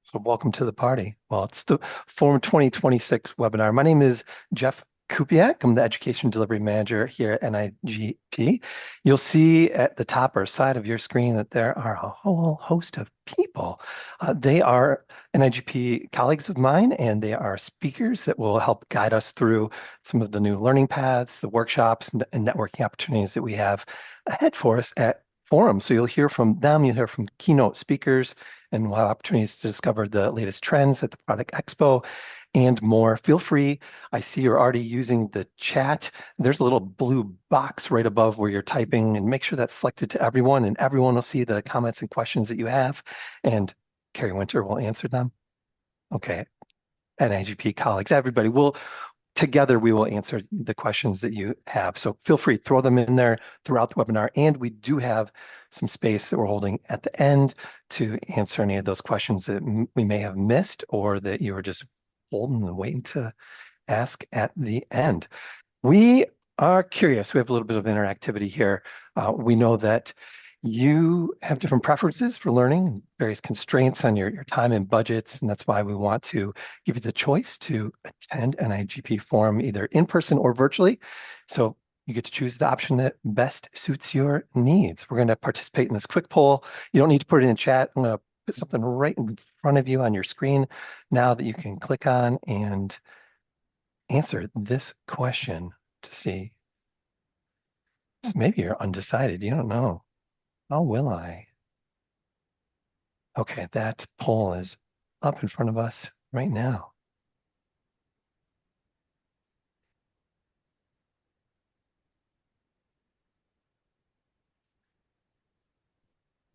So welcome to the party. Well, it's the Forum 2026 webinar. My name is Jeff Kupiak. I'm the Education Delivery Manager here at NIGP. You'll see at the top or side of your screen that there are a whole host of people. They are NIGP colleagues of mine, and they are speakers that will help guide us through some of the new learning paths, the workshops, and networking opportunities that we have ahead for us at Forum. So you'll hear from them, you'll hear from keynote speakers, and we'll have opportunities to discover the latest trends at the Product Expo and more. Feel free. I see you're already using the chat. There's a little blue box right above where you're typing, and make sure that's selected to everyone, and everyone will see the comments and questions that you have, and Carrie Winter will answer them. Okay, and NIGP colleagues, everybody will together, we will answer the questions that you have. So feel free, throw them in there throughout the webinar. And we do have some space that we're holding at the end to answer any of those questions that we may have missed or that you were just holding and waiting to ask at the end. We are curious. We have a little bit of interactivity here. We know that you have different preferences for learning, various constraints on your time and budgets, and that's why we want to give you the choice to attend an NIGP Forum either in person or virtually. So you get to choose the option that best suits your needs. We're going to participate in this quick poll. You don't need to put it in chat. I'm going to put something right in front of you on your screen now that you can click on and answer this question to see. Maybe you're undecided. You don't know. How will I? Okay, that poll is up in front of us right now.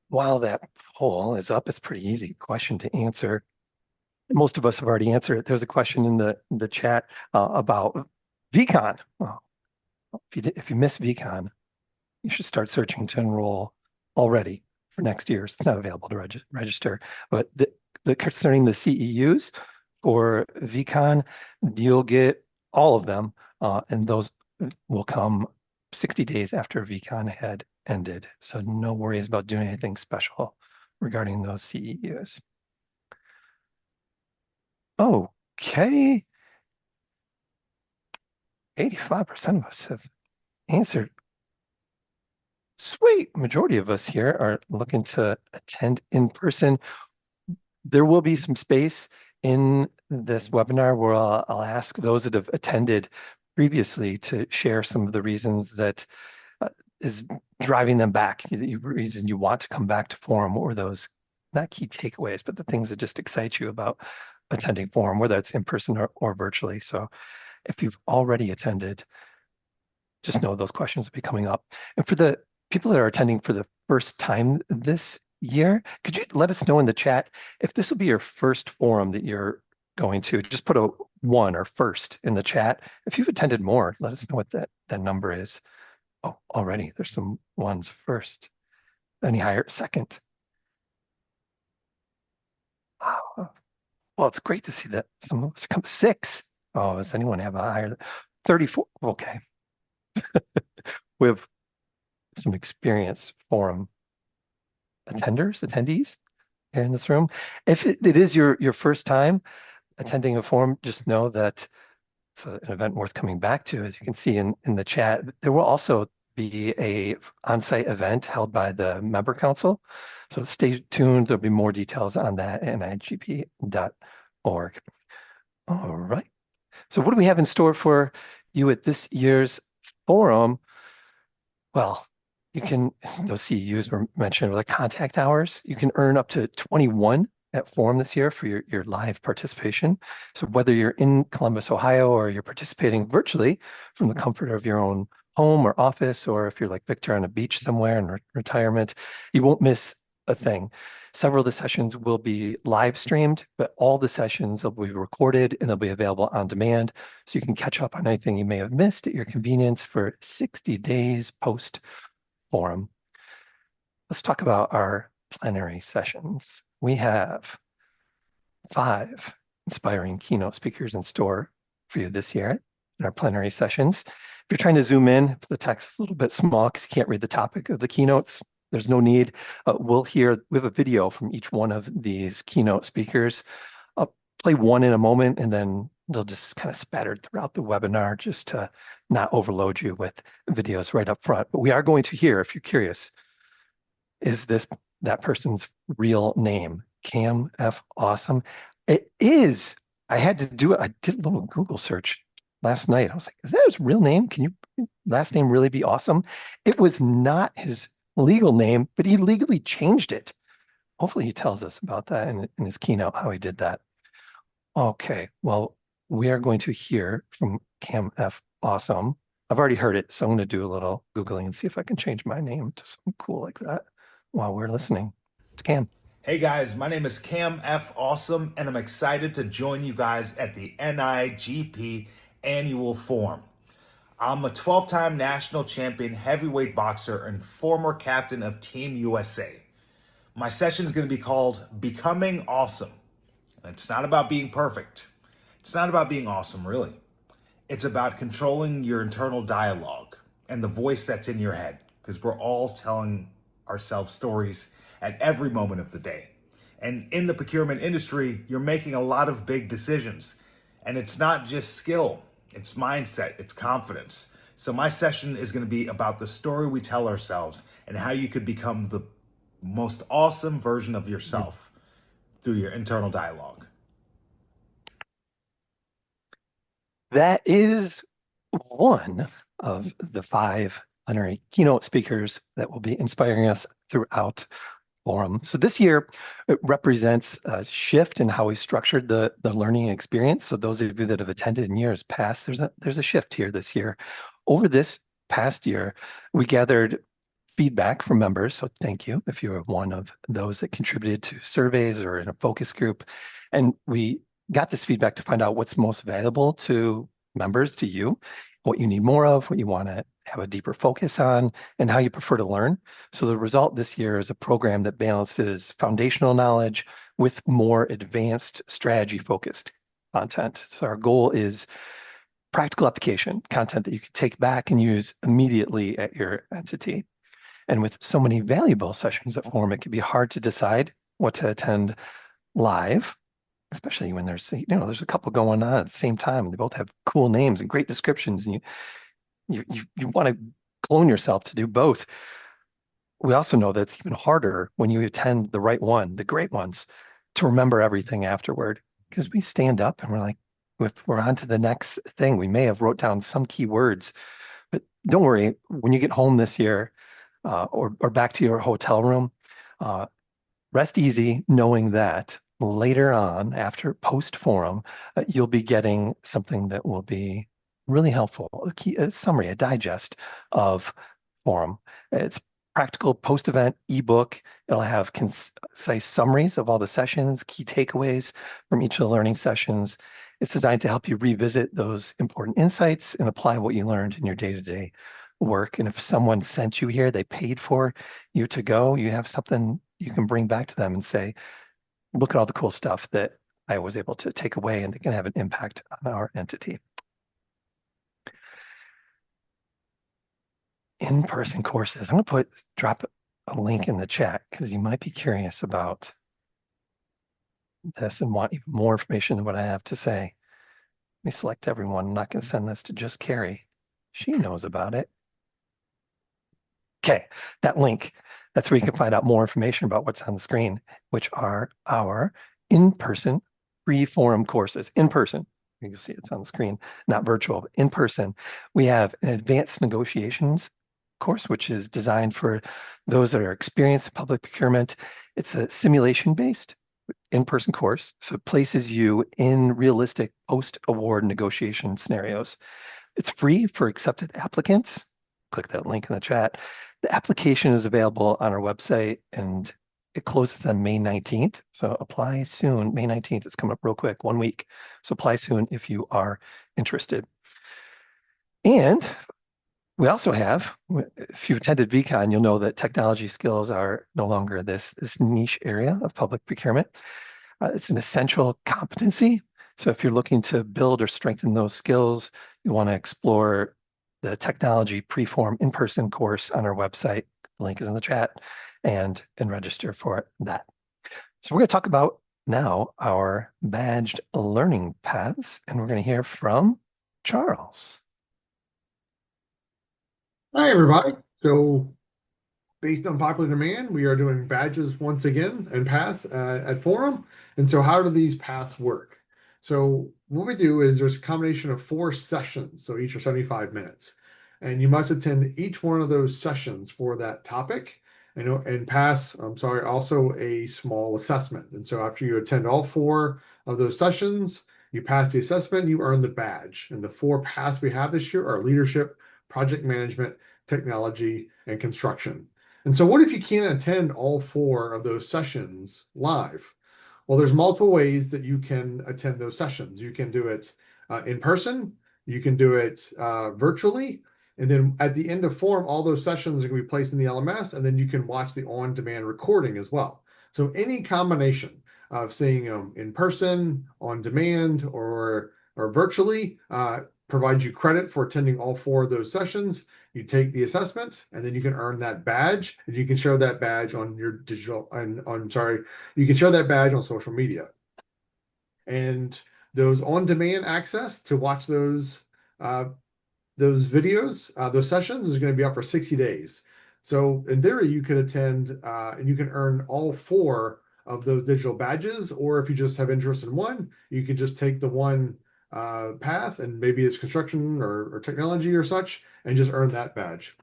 While that poll is up, it's a pretty easy question to answer. Most of us have already answered it. There's a question in the chat about VCon. Well, if you miss VCon, you should start searching to enroll already for next year. It's not available to register. But concerning the CEUs for VCon, you'll get all of them, and those will come 60 days after VCon had ended. So no worries about doing anything special regarding those CEUs. Okay. 85% of us have answered. Sweet. Majority of us here are looking to attend in person. There will be some space in this webinar where I'll ask those that have attended previously to share some of the reasons that is driving them back, the reason you want to come back to Forum, or those, not key takeaways, but the things that just excite you about attending Forum, whether it's in person or virtually. So if you've already attended, just know those questions will be coming up. And for the people that are attending for the first time this year, could you let us know in the chat if this will be your first forum that you're going to? Just put a 1 or first in the chat. If you've attended more, let us know what that number is. Oh, already there's some ones first. Any higher? Second. Oh, well, it's great to see that some of us come 6. Oh, does anyone have a higher? 34. Okay. We have some experienced forum attendees here in this room. If it is your first time attending a forum, just know that it's an event worth coming back to. As you can see in the chat, there will also be a on-site event held by the member council. So stay tuned. There'll be more details on that at nigp.org. All right. So what do we have in store for you at this year's forum? Well, you can, those CEUs were mentioned, like contact hours. You can earn up to 21 at Forum this year for your live participation. So whether you're in Columbus, Ohio, or you're participating virtually from the comfort of your own home or office, or if you're like Victor on a beach somewhere in retirement, you won't miss a thing. Several of the sessions will be live streamed, but all the sessions will be recorded and they'll be available on demand. So you can catch up on anything you may have missed at your convenience for 60 days post Forum. Let's talk about our plenary sessions. We have 5 inspiring keynote speakers in store for you this year in our plenary sessions. If you're trying to zoom in, the text is a little bit small because you can't read the topic of the keynotes. there's no need. We have a video from each one of these keynote speakers. I'll play one in a moment, and then they'll just kind of spattered throughout the webinar just to not overload you with videos right up front. But we are going to hear, if you're curious, is this that person's real name? Cam F. Awesome. It is. I had to do it. I did a little Google search last night. I was like, is that his real name? Can you last name really be awesome? It was not his legal name, but he legally changed it. Hopefully he tells us about that in his keynote, how he did that. Okay, well, we are going to hear from Cam F. Awesome. I've already heard it, so I'm going to do a little Googling and see if I can change my name to something cool like that while we're listening to Cam. Hey guys, my name is Cam F. Awesome, and I'm excited to join you guys at the NIGP Annual Forum. I'm a 12-time national champion heavyweight boxer and former captain of Team USA. My session is going to be called Becoming Awesome. And it's not about being perfect. It's not about being awesome, really. It's about controlling your internal dialogue and the voice that's in your head, because we're all telling ourselves stories at every moment of the day. And in the procurement industry, you're making a lot of big decisions. And it's not just skill, it's mindset, it's confidence. So my session is going to be about the story we tell ourselves and how you could become the most awesome version of yourself through your internal dialogue. That is one of the 5 keynote speakers that will be inspiring us throughout Forum. So this year it represents a shift in how we structured the learning experience. So those of you that have attended in years past, there's a shift here this year. Over this past year, we gathered feedback from members. So thank you if you are one of those that contributed to surveys or in a focus group. And we got this feedback to find out what's most valuable to members, to you, what you need more of, what you want to have a deeper focus on, and how you prefer to learn. So the result this year is a program that balances foundational knowledge with more advanced strategy-focused content. So our goal is practical application, content that you can take back and use immediately at your entity. And with so many valuable sessions at Forum, it can be hard to decide what to attend live, especially when there's a couple going on at the same time. They both have cool names and great descriptions, and you want to clone yourself to do both. We also know that it's even harder when you attend the right one, the great ones, to remember everything afterward, because we stand up and we're like, if we're on to the next thing, we may have wrote down some key words, but don't worry, when you get home this year, or back to your hotel room, rest easy knowing that later on, after post forum, you'll be getting something that will be really helpful, a summary, a digest of forum. It's practical post-event ebook. It'll have concise summaries of all the sessions, key takeaways from each of the learning sessions. It's designed to help you revisit those important insights and apply what you learned in your day-to-day work. And if someone sent you here, they paid for you to go, you have something you can bring back to them and say, look at all the cool stuff that I was able to take away, and they can have an impact on our entity. In-person courses. I'm going to drop a link in the chat because you might be curious about this and want even more information than what I have to say. Let me select everyone. I'm not going to send this to just Carrie. She knows about it. Okay, that link, that's where you can find out more information about what's on the screen, which are our in-person free forum courses. In person, you can see it's on the screen, not virtual, but in person. We have an advanced negotiations course, which is designed for those that are experienced in public procurement. It's a simulation-based in-person course, so it places you in realistic post-award negotiation scenarios. It's free for accepted applicants. Click that link in the chat. The application is available on our website, and it closes on May 19th. So apply soon. May 19th, it's coming up real quick, 1 week. So apply soon if you are interested. And we also have, if you've attended VCon, you'll know that technology skills are no longer this niche area of public procurement. It's an essential competency. So if you're looking to build or strengthen those skills, you want to explore the technology pre-form in-person course on our website. The link is in the chat and register for that. So we're going to talk about now our badged learning paths, and we're going to hear from Charles. Hi, everybody. So, based on popular demand, we are doing badges once again and paths at Forum. And so, how do these paths work? So, what we do is there's a combination of 4 sessions. So, each are 75 minutes. And you must attend each one of those sessions for that topic and pass, also a small assessment. And so, after you attend all 4 of those sessions, you pass the assessment, you earn the badge. And the 4 paths we have this year are leadership, project management, technology, and construction. And so, what if you can't attend all 4 of those sessions live? Well, there's multiple ways that you can attend those sessions. You can do it in person, you can do it virtually, and then at the end of Forum, all those sessions are going to be placed in the LMS, and then you can watch the on-demand recording as well. So, any combination of seeing them in person, on demand, or virtually provides you credit for attending all 4 of those sessions. You take the assessment, and then you can earn that badge, and you can share that badge on your you can share that badge on social media. And those on-demand access to watch those videos, those sessions is going to be up for 60 days. So in theory, you could attend and you can earn all 4 of those digital badges, or if you just have interest in one, you can just take the one path, and maybe it's construction or technology or such, and just earn that badge.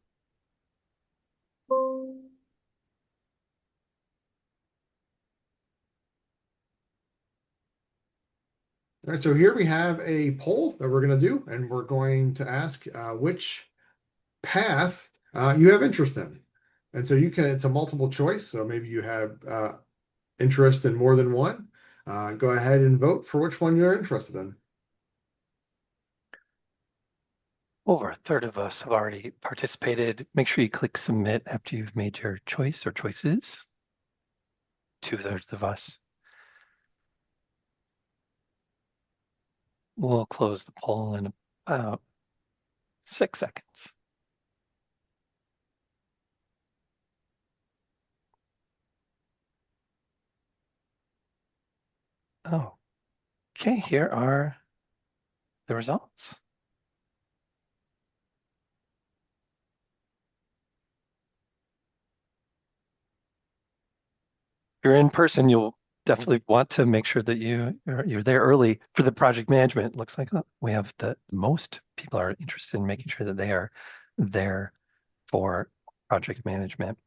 All right, so here we have a poll that we're going to do, and we're going to ask which path you have interest in. And so it's a multiple choice. So maybe you have interest in more than one. Go ahead and vote for which one you're interested in. Over a third of us have already participated. Make sure you click submit after you've made your choice or choices. 2/3 of us. We'll close the poll in about 6 seconds. Oh, okay, here are the results. If you're in person, you'll definitely want to make sure that you're there early for the project management. Looks like we have the most people are interested in making sure that they are there for project management.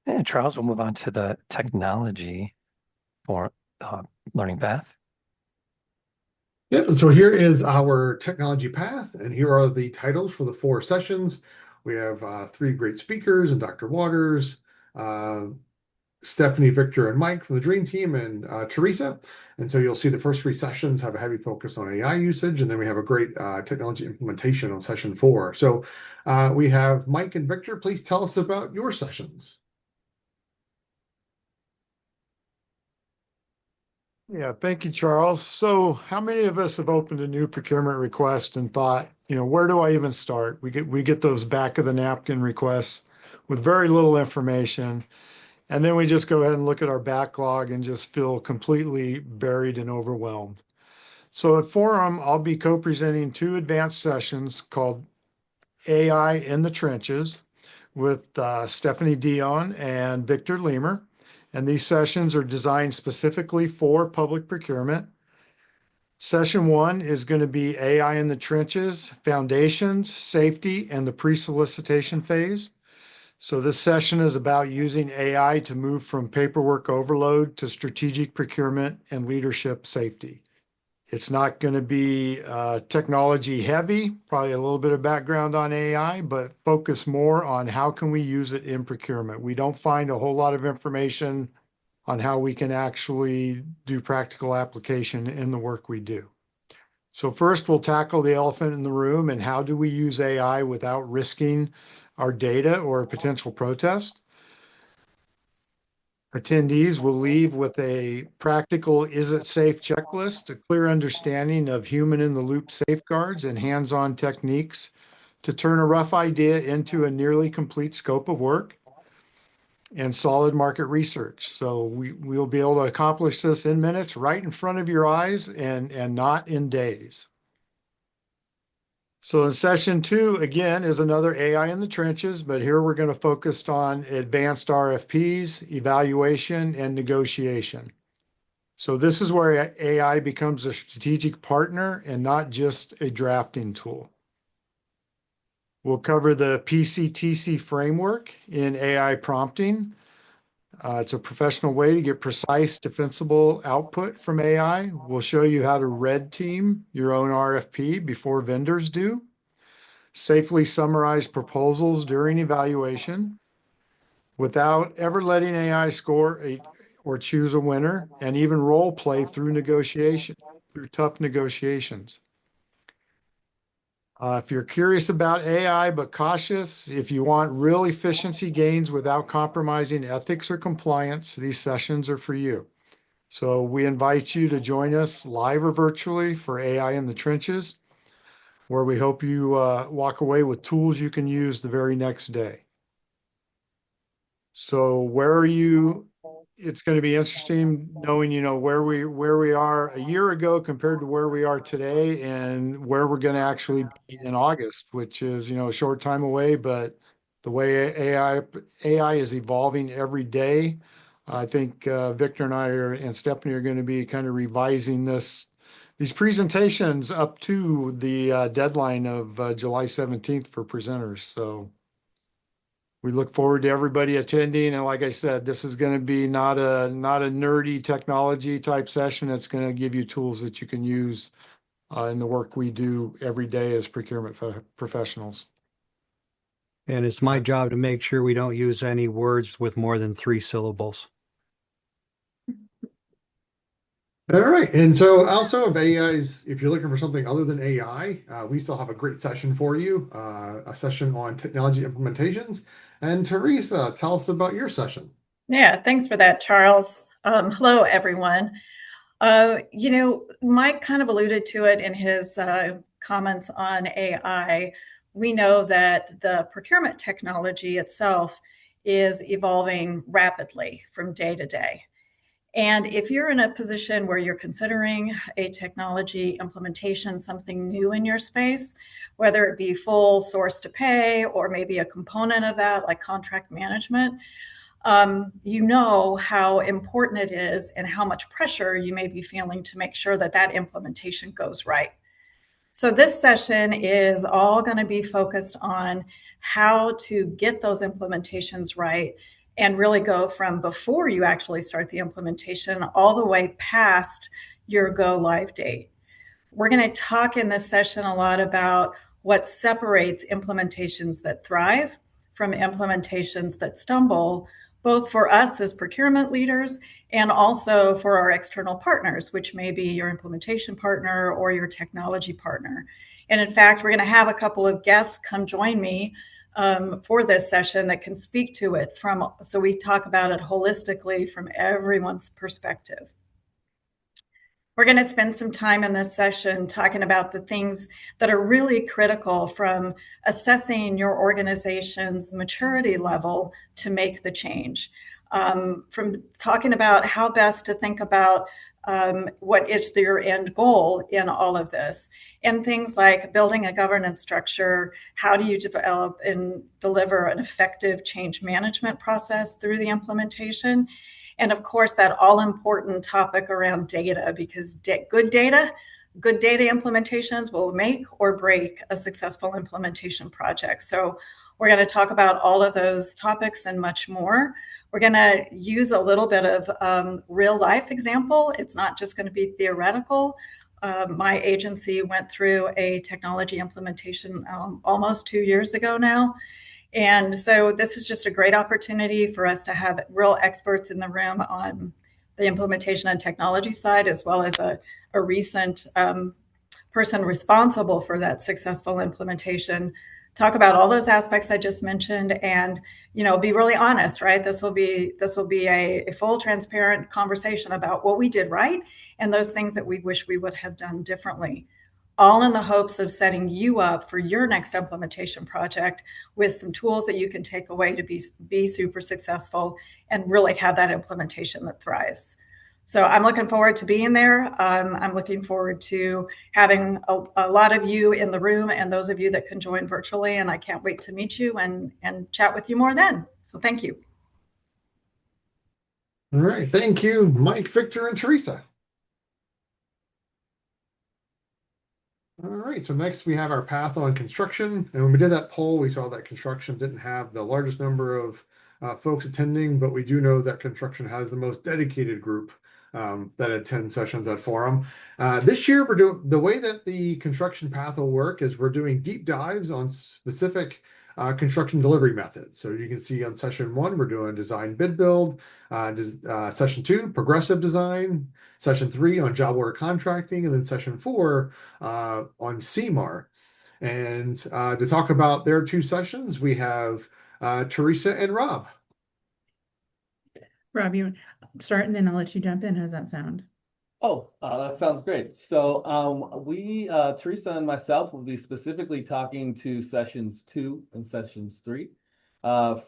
And Charles, we'll move on to the technology for learning path. Yep, and so here is our technology path, and here are the titles for the 4 sessions. We have 3 great speakers, and Dr. Waters, Stephanie, Victor, and Mike from the Dream Team, and Teresa. And so you'll see the first 3 sessions have a heavy focus on AI usage, and then we have a great technology implementation on session 4. So we have Mike and Victor. Please tell us about your sessions. Yeah, thank you, Charles. So how many of us have opened a new procurement request and thought, where do I even start? We get those back of the napkin requests with very little information. And then we just go ahead and look at our backlog and just feel completely buried and overwhelmed. So at Forum, I'll be co-presenting 2 advanced sessions called AI in the Trenches with Stephanie Dion and Victor Lemer. And these sessions are designed specifically for public procurement. Session 1 is going to be AI in the Trenches, Foundations, Safety, and the Pre-Solicitation Phase. So this session is about using AI to move from paperwork overload to strategic procurement and leadership safety. It's not going to be technology heavy, probably a little bit of background on AI, but focus more on how can we use it in procurement. We don't find a whole lot of information on how we can actually do practical application in the work we do. So first, we'll tackle the elephant in the room and how do we use AI without risking our data or a potential protest. Attendees will leave with a practical "is it safe" checklist, a clear understanding of human in the loop safeguards, and hands-on techniques to turn a rough idea into a nearly complete scope of work, and solid market research. So we'll be able to accomplish this in minutes right in front of your eyes and not in days. So in session 2, again, is another AI in the trenches, but here we're going to focus on advanced RFPs, evaluation, and negotiation. So this is where AI becomes a strategic partner and not just a drafting tool. We'll cover the PCTC framework in AI prompting. It's a professional way to get precise, defensible output from AI. We'll show you how to red team your own RFP before vendors do, safely summarize proposals during evaluation without ever letting AI score or choose a winner, and even role play through tough negotiations. If you're curious about AI but cautious, if you want real efficiency gains without compromising ethics or compliance, these sessions are for you. So we invite you to join us live or virtually for AI in the Trenches, where we hope you walk away with tools you can use the very next day. So where are you? It's going to be interesting knowing, where we are a year ago compared to where we are today, and where we're going to actually be in August, which is, a short time away. But the way AI is evolving every day, I think Victor and and Stephanie are going to be kind of revising these presentations up to the deadline of July 17th for presenters. So we look forward to everybody attending. And like I said, this is going to be not a nerdy technology type session. It's going to give you tools that you can use in the work we do every day as procurement professionals. And it's my job to make sure we don't use any words with more than 3 syllables. All right. And so also of AIs, if you're looking for something other than AI, we still have a great session for you, a session on technology implementations. And Teresa, tell us about your session. Yeah, thanks for that, Charles. Hello, everyone. Mike kind of alluded to it in his comments on AI. We know that the procurement technology itself is evolving rapidly from day to day. And if you're in a position where you're considering a technology implementation, something new in your space, whether it be full source to pay or maybe a component of that, like contract management, you know how important it is and how much pressure you may be feeling to make sure that that implementation goes right. So this session is all going to be focused on how to get those implementations right and really go from before you actually start the implementation all the way past your go live date. We're going to talk in this session a lot about what separates implementations that thrive from implementations that stumble, both for us as procurement leaders and also for our external partners, which may be your implementation partner or your technology partner. And in fact, we're going to have a couple of guests come join me for this session that can speak to it so we talk about it holistically from everyone's perspective. We're going to spend some time in this session talking about the things that are really critical from assessing your organization's maturity level to make the change. From talking about how best to think about what is your end goal in all of this, and things like building a governance structure. How do you develop and deliver an effective change management process through the implementation? And of course, that all important topic around data, because good data implementations will make or break a successful implementation project. So we're going to talk about all of those topics and much more. We're going to use a little bit of real life example. It's not just going to be theoretical. My agency went through a technology implementation almost 2 years ago now. And so this is just a great opportunity for us to have real experts in the room on the implementation and technology side, as well as a recent person responsible for that successful implementation talk about all those aspects I just mentioned, and be really honest, right? This will be a full, transparent conversation about what we did right and those things that we wish we would have done differently, all in the hopes of setting you up for your next implementation project with some tools that you can take away to be super successful and really have that implementation that thrives. So I'm looking forward to being there. I'm looking forward to having a lot of you in the room and those of you that can join virtually. And I can't wait to meet you and chat with you more then. So thank you. All right. Thank you, Mike, Victor, and Teresa. All right, so next we have our path on construction. And when we did that poll, we saw that construction didn't have the largest number of folks attending, but we do know that construction has the most dedicated group that attend sessions at Forum. This year, we're doing the way that the construction path will work is we're doing deep dives on specific construction delivery methods. So you can see on session 1, we're doing design bid build, session 2, progressive design, session 3 on job order contracting, and then session 4 on CMAR. And to talk about their 2 sessions, we have Teresa and Rob. Rob, you start and then I'll let you jump in. How's that sound? Oh, that sounds great. So Teresa and myself will be specifically talking to sessions 2 and sessions 3.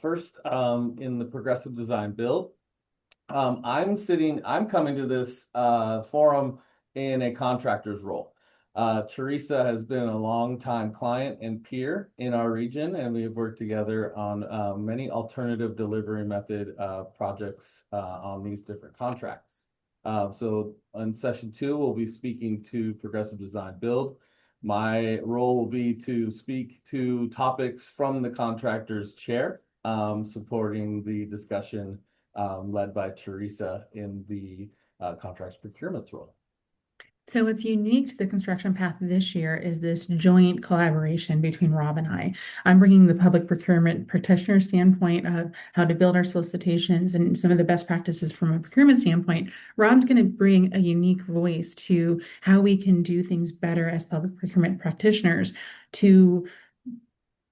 First, in the progressive design build, I'm coming to this forum in a contractor's role. Teresa has been a longtime client and peer in our region, and we have worked together on many alternative delivery method projects on these different contracts. So in session 2, we'll be speaking to progressive design build. My role will be to speak to topics from the contractor's chair, supporting the discussion led by Teresa in the contracts procurement role. So what's unique to the construction path this year is this joint collaboration between Rob and I. I'm bringing the public procurement practitioner standpoint of how to build our solicitations and some of the best practices from a procurement standpoint. Rob's going to bring a unique voice to how we can do things better as public procurement practitioners to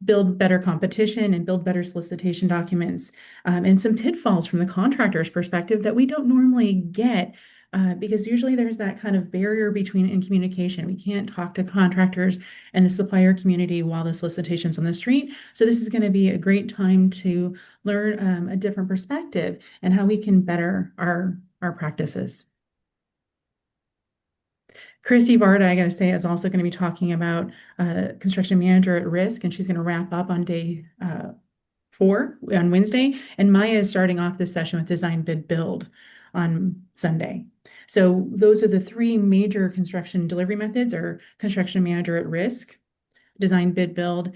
build better competition and build better solicitation documents, and some pitfalls from the contractor's perspective that we don't normally get. Because usually there's that kind of barrier in communication. We can't talk to contractors and the supplier community while the solicitation's on the street. So this is going to be a great time to learn a different perspective and how we can better our practices. Christy Varda, I got to say, is also going to be talking about construction manager at risk, and she's going to wrap up on day 4 on Wednesday. And Maya is starting off this session with design bid build on Sunday. So those are the 3 major construction delivery methods: or construction manager at risk, design bid build,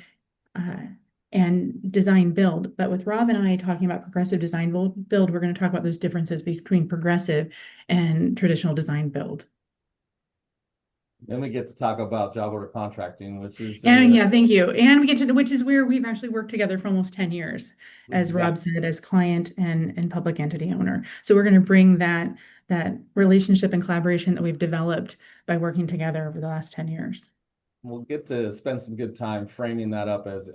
and design build. But with Rob and I talking about progressive design build, we're going to talk about those differences between progressive and traditional design build. Then we get to talk about job order contracting, which is yeah, thank you. And we get to, which is where we've actually worked together for almost 10 years, as Exactly. Rob said, as client and public entity owner. So we're going to bring that relationship and collaboration that we've developed by working together over the last 10 years. We'll get to spend some good time framing that up as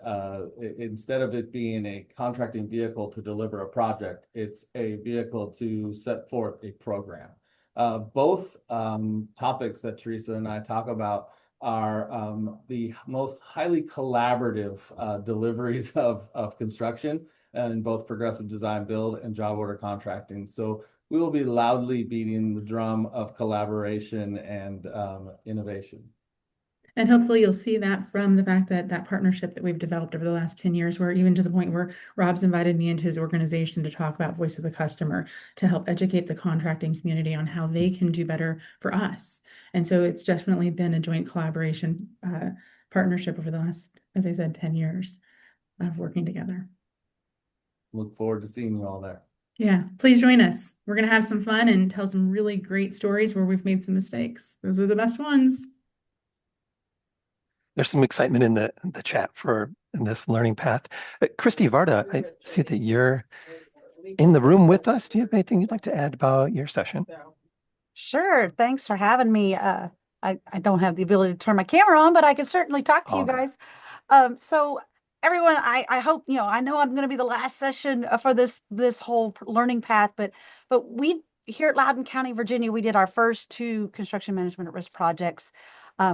instead of it being a contracting vehicle to deliver a project, it's a vehicle to set forth a program. Both topics that Teresa and I talk about are the most highly collaborative deliveries of construction in both progressive design build and job order contracting. So we will be loudly beating the drum of collaboration and innovation. And hopefully you'll see that from the fact that that partnership that we've developed over the last 10 years, where even to the point where Rob's invited me into his organization to talk about voice of the customer, to help educate the contracting community on how they can do better for us. And so it's definitely been a joint collaboration partnership over the last, as I said, 10 years of working together. Look forward to seeing you all there. Yeah, please join us. We're going to have some fun and tell some really great stories where we've made some mistakes. Those are the best ones. There's some excitement in the chat in this learning path. Christy Varda, I see that you're in the room with us. Do you have anything you'd like to add about your session? Sure. Thanks for having me. I don't have the ability to turn my camera on, but I can certainly talk to you guys. So everyone, I hope, I know I'm going to be the last session for this whole learning path, but we here at Loudoun County, Virginia, we did our first two construction management at risk projects,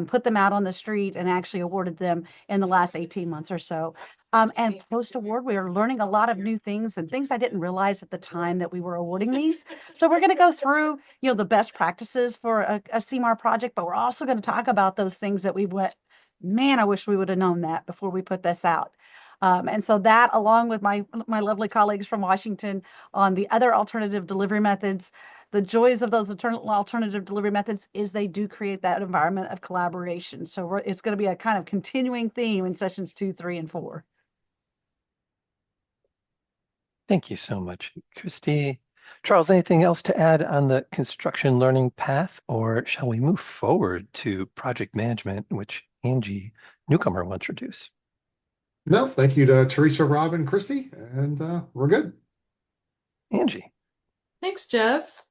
put them out on the street and actually awarded them in the last 18 months or so. And post award, we are learning a lot of new things and things I didn't realize at the time that we were awarding these. So we're going to go through, the best practices for a CMAR project, but we're also going to talk about those things that we went, man, I wish we would have known that before we put this out. And so that, along with my lovely colleagues from Washington on the other alternative delivery methods, the joys of those alternative delivery methods is they do create that environment of collaboration. So it's going to be a kind of continuing theme in sessions 2, 3, and 4. Thank you so much, Christy. Charles, anything else to add on the construction learning path, or shall we move forward to project management, which Angie Newcomer will introduce? No, thank you to Teresa, Rob, and Christy, and we're good. Angie. Thanks, Jeff.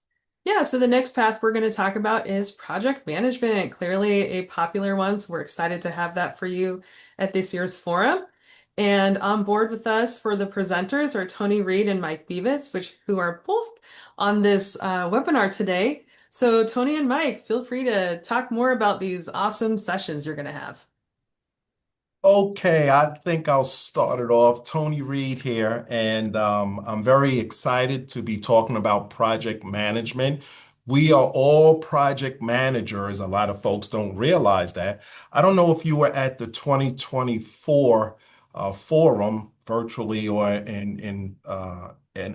Yeah, so the next path we're going to talk about is project management, clearly a popular one. So we're excited to have that for you at this year's forum. And on board with us for the presenters are Tony Reed and Mike Beavis, who are both on this webinar today. So Tony and Mike, feel free to talk more about these awesome sessions you're going to have. Okay, I think I'll start it off. Tony Reed here, and I'm very excited to be talking about project management. We are all project managers. A lot of folks don't realize that. I don't know if you were at the 2024 forum virtually or and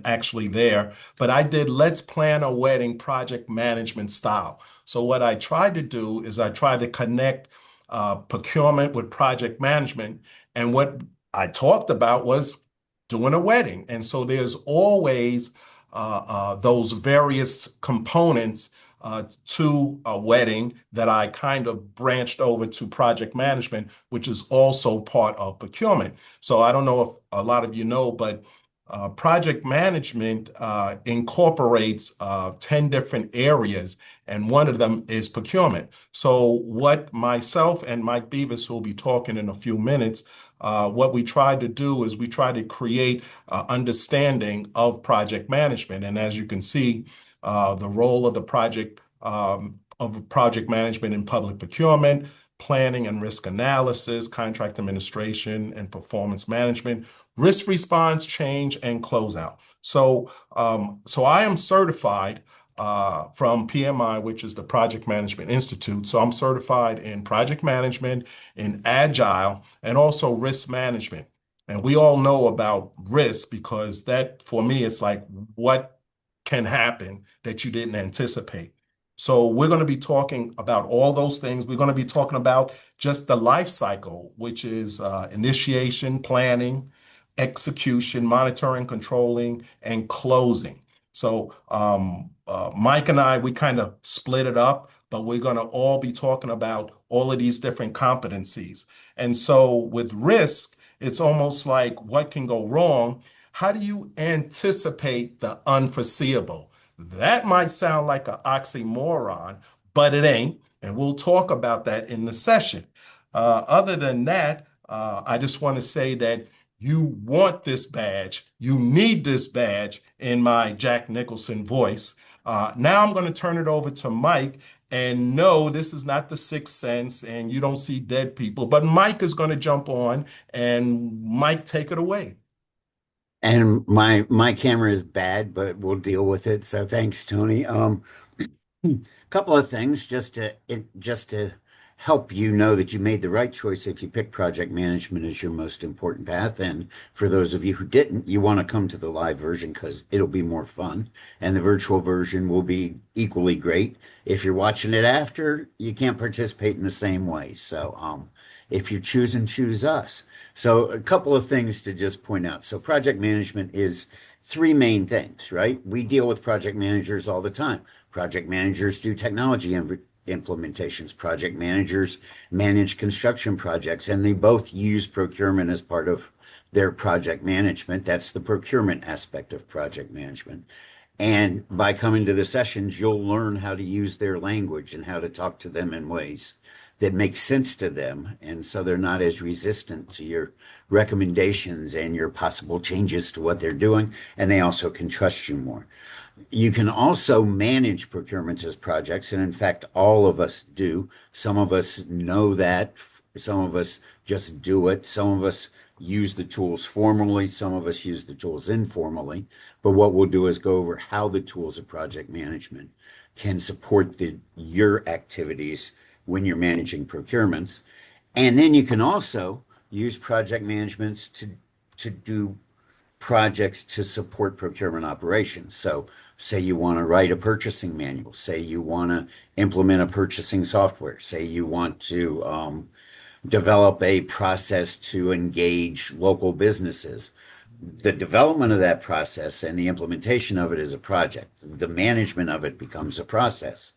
actually there, but I did Let's Plan a Wedding project management style. So what I tried to do is I tried to connect procurement with project management. And what I talked about was doing a wedding. And so there's always those various components to a wedding that I kind of branched over to project management, which is also part of procurement. So I don't know if a lot of you know, but project management incorporates 10 different areas, and one of them is procurement. So what myself and Mike Beavis, who will be talking in a few minutes, what we tried to do is we tried to create understanding of project management. And as you can see, the role of the project management in public procurement, planning and risk analysis, contract administration, and performance management, risk response, change, and closeout. So I am certified from PMI, which is the Project Management Institute. So I'm certified in project management, in agile, and also risk management. And we all know about risk because that, for me, it's like what can happen that you didn't anticipate. So we're going to be talking about all those things. We're going to be talking about just the life cycle, which is initiation, planning, execution, monitoring, controlling, and closing. So Mike and I, we kind of split it up, but we're going to all be talking about all of these different competencies. And so with risk, it's almost like what can go wrong? How do you anticipate the unforeseeable? That might sound like an oxymoron, but it ain't. And we'll talk about that in the session. Other than that, I just want to say that you want this badge. You need this badge in my Jack Nicholson voice. Now I'm going to turn it over to Mike. And no, this is not the Sixth Sense and you don't see dead people, but Mike is going to jump on and Mike, take it away. And my camera is bad, but we'll deal with it. So thanks, Tony. Couple of things just to help you know that you made the right choice if you picked project management as your most important path. And for those of you who didn't, you want to come to the live version because it'll be more fun, and the virtual version will be equally great. If you're watching it after, you can't participate in the same way. So if you're choosing, choose us. So a couple of things to just point out. So project management is three main things, right? We deal with project managers all the time. Project managers do technology implementations. Project managers manage construction projects, and they both use procurement as part of their project management. That's the procurement aspect of project management. And by coming to the sessions, you'll learn how to use their language and how to talk to them in ways that make sense to them. And so they're not as resistant to your recommendations and your possible changes to what they're doing. And they also can trust you more. You can also manage procurements as projects, and in fact, all of us do. Some of us know that, some of us just do it, some of us use the tools formally, some of us use the tools informally. But what we'll do is go over how the tools of project management can support your activities when you're managing procurements. And then you can also use project managements to do projects to support procurement operations. So, say you want to write a purchasing manual, say you want to implement a purchasing software, say you want to develop a process to engage local businesses. The development of that process and the implementation of it is a project. The management of it becomes a process,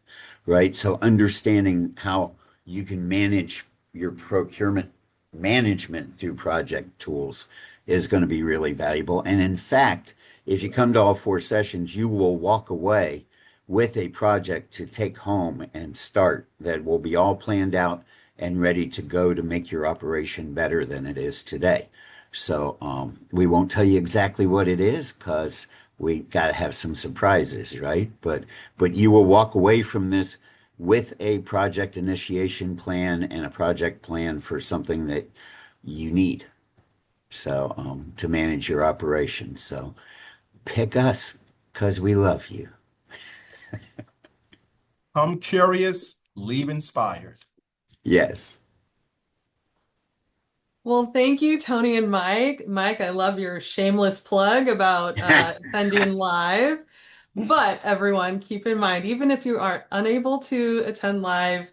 right? So understanding how you can manage your procurement management through project tools is going to be really valuable. And in fact, if you come to all 4 sessions, you will walk away with a project to take home and start that will be all planned out and ready to go to make your operation better than it is today. So we won't tell you exactly what it is because we got to have some surprises, right? But you will walk away from this with a project initiation plan and a project plan for something that you need. So to manage your operation. So pick us because we love you. Come curious, leave inspired. Yes. Well, thank you, Tony and Mike. Mike, I love your shameless plug about attending live. But everyone, keep in mind, even if you are unable to attend live,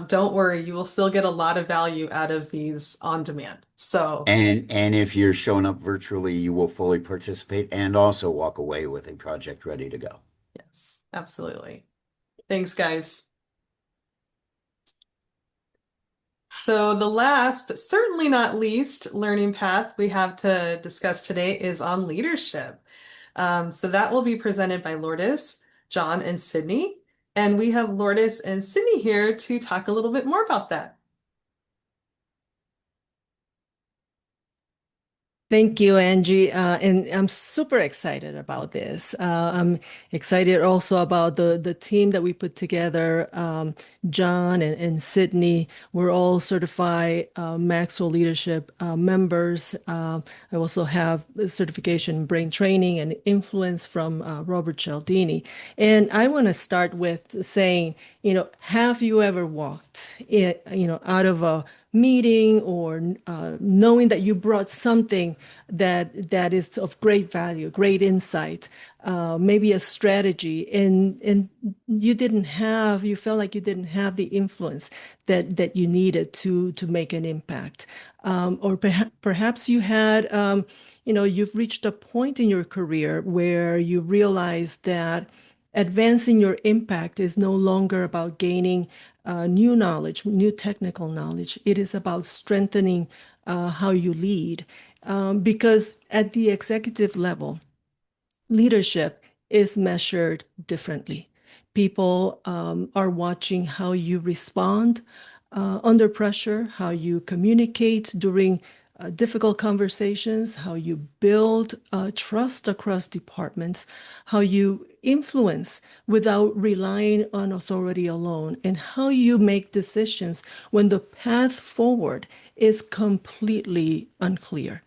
don't worry, you will still get a lot of value out of these on demand. So, And if you're showing up virtually, you will fully participate and also walk away with a project ready to go. yes, absolutely. Thanks, guys. So the last, but certainly not least, learning path we have to discuss today is on leadership. So that will be presented by Lourdes, John, and Sydney. And we have Lourdes and Sydney here to talk a little bit more about that. Thank you, Angie. And I'm super excited about this. I'm excited also about the team that we put together. John and Sydney, we're all certified Maxwell Leadership members. I also have a certification in brain training and influence from Robert Cialdini. And I want to start with saying, have you ever walked, out of a meeting or knowing that you brought something that is of great value, great insight, maybe a strategy, and you felt like you didn't have the influence that you needed to make an impact, or perhaps you had, you've reached a point in your career where you realize that advancing your impact is no longer about gaining new knowledge, new technical knowledge. It is about strengthening how you lead. Because at the executive level, leadership is measured differently. People are watching how you respond under pressure, how you communicate during difficult conversations, how you build trust across departments, how you influence without relying on authority alone, and how you make decisions when the path forward is completely unclear.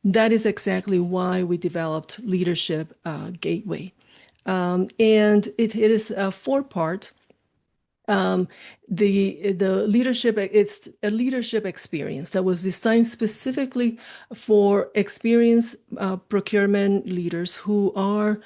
That is exactly why we developed Leadership Gateway. And it is a 4-part. The leadership, it's a leadership experience that was designed specifically for experienced procurement leaders who are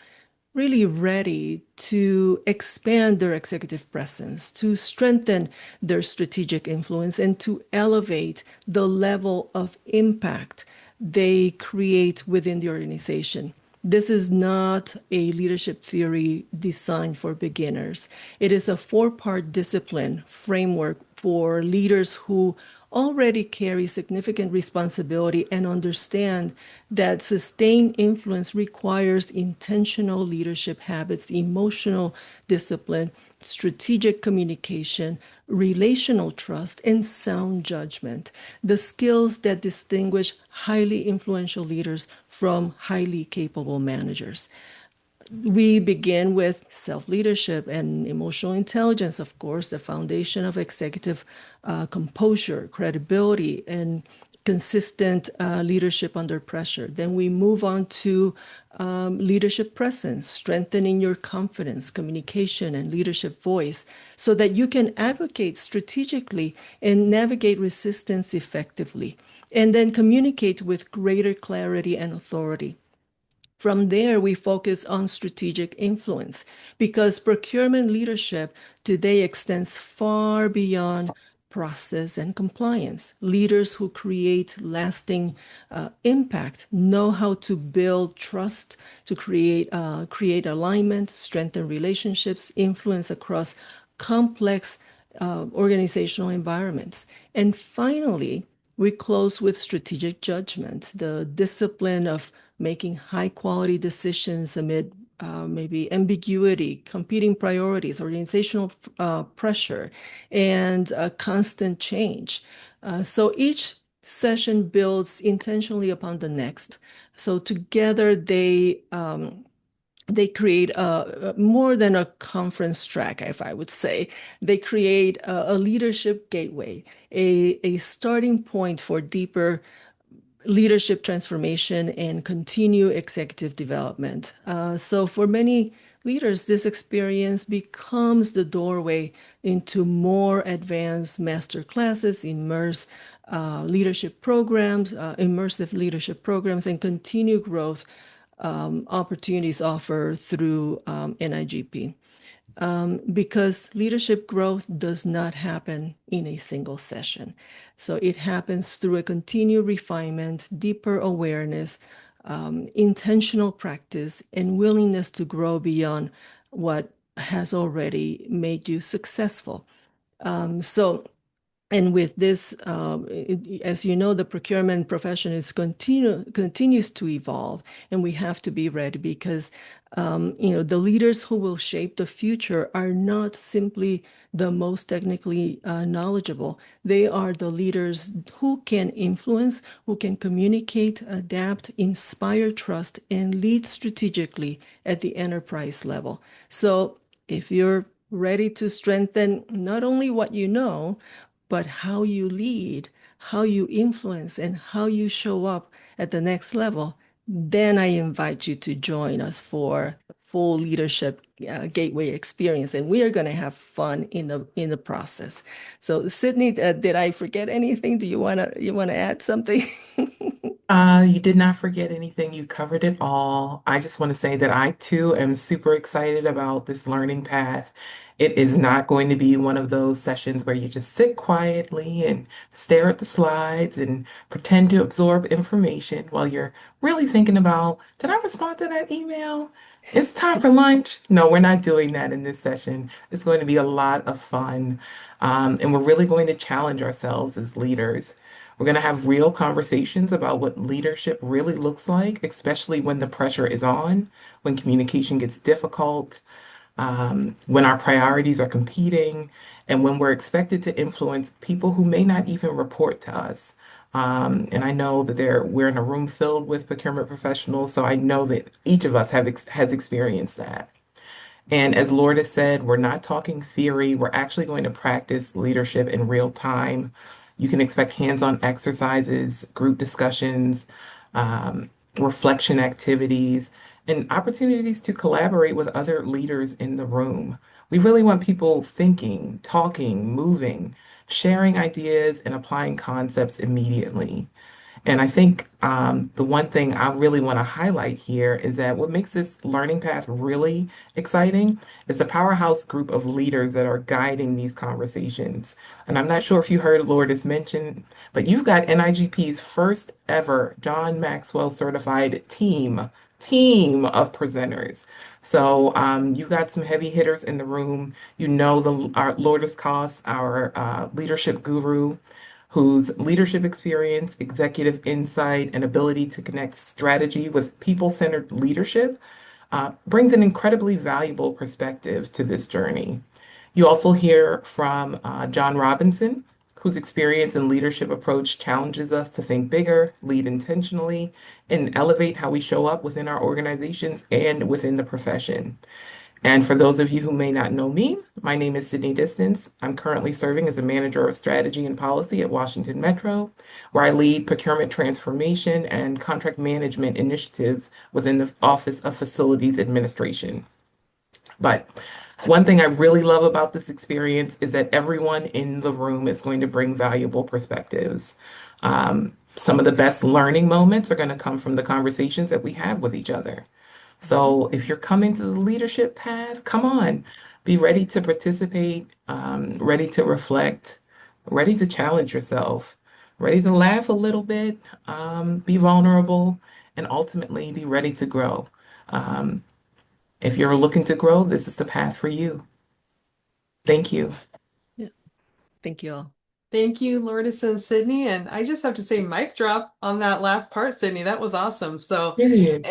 really ready to expand their executive presence, to strengthen their strategic influence, and to elevate the level of impact they create within the organization. This is not a leadership theory designed for beginners. It is a 4-part discipline framework for leaders who already carry significant responsibility and understand that sustained influence requires intentional leadership habits, emotional discipline, strategic communication, relational trust, and sound judgment, the skills that distinguish highly influential leaders from highly capable managers. We begin with self-leadership and emotional intelligence, of course, the foundation of executive composure, credibility, and consistent leadership under pressure. Then we move on to leadership presence, strengthening your confidence, communication, and leadership voice so that you can advocate strategically and navigate resistance effectively, and then communicate with greater clarity and authority. From there, we focus on strategic influence because procurement leadership today extends far beyond process and compliance. Leaders who create lasting impact know how to build trust, to create alignment, strengthen relationships, influence across complex organizational environments. And finally, we close with strategic judgment, the discipline of making high quality decisions amid maybe ambiguity, competing priorities, organizational pressure, and constant change. So each session builds intentionally upon the next. So together they create more than a conference track, if I would say. They create a leadership gateway, a starting point for deeper leadership transformation and continue executive development. So for many leaders, this experience becomes the doorway into more advanced master classes, immersive leadership programs, and continue growth opportunities offered through NIGP. Because leadership growth does not happen in a single session. So it happens through a continued refinement, deeper awareness, intentional practice, and willingness to grow beyond what has already made you successful. And with this, as you know, the procurement profession continues to evolve, and we have to be ready because, the leaders who will shape the future are not simply the most technically knowledgeable. They are the leaders who can influence, who can communicate, adapt, inspire trust, and lead strategically at the enterprise level. So if you're ready to strengthen not only what you know, but how you lead, how you influence, and how you show up at the next level, then I invite you to join us for full leadership gateway experience, and we are going to have fun in the process. So, Sydney, did I forget anything? Do you want to add something? You did not forget anything. You covered it all. I just want to say that I too am super excited about this learning path. It is not going to be one of those sessions where you just sit quietly and stare at the slides and pretend to absorb information while you're really thinking about, did I respond to that email? It's time for lunch. No, we're not doing that in this session. It's going to be a lot of fun. And we're really going to challenge ourselves as leaders. We're going to have real conversations about what leadership really looks like, especially when the pressure is on, when communication gets difficult, when our priorities are competing, and when we're expected to influence people who may not even report to us. And I know that we're in a room filled with procurement professionals, so I know that each of us has experienced that. And as Lourdes said, we're not talking theory. We're actually going to practice leadership in real time. You can expect hands-on exercises, group discussions, reflection activities, and opportunities to collaborate with other leaders in the room. We really want people thinking, talking, moving, sharing ideas, and applying concepts immediately. And I think the one thing I really want to highlight here is that what makes this learning path really exciting is the powerhouse group of leaders that are guiding these conversations. And I'm not sure if you heard Lourdes mention, but you've got NIGP's first ever John Maxwell certified team of presenters. So you got some heavy hitters in the room. You know our Lourdes Cost, our leadership guru, whose leadership experience, executive insight, and ability to connect strategy with people-centered leadership brings an incredibly valuable perspective to this journey. You also hear from John Robinson, whose experience and leadership approach challenges us to think bigger, lead intentionally, and elevate how we show up within our organizations and within the profession. And for those of you who may not know me, my name is Sydney Distance. I'm currently serving as a manager of strategy and policy at Washington Metro, where I lead procurement transformation and contract management initiatives within the Office of Facilities Administration. But one thing I really love about this experience is that everyone in the room is going to bring valuable perspectives. Some of the best learning moments are going to come from the conversations that we have with each other. So if you're coming to the leadership path, come on, be ready to participate, ready to reflect, ready to challenge yourself, ready to laugh a little bit, be vulnerable, and ultimately be ready to grow. Um, if you're looking to grow, this is the path for you. Thank you. Yeah. Thank you all. Thank you, Lourdes and Sydney. And I just have to say, mic drop on that last part, Sydney. That was awesome. So, Period.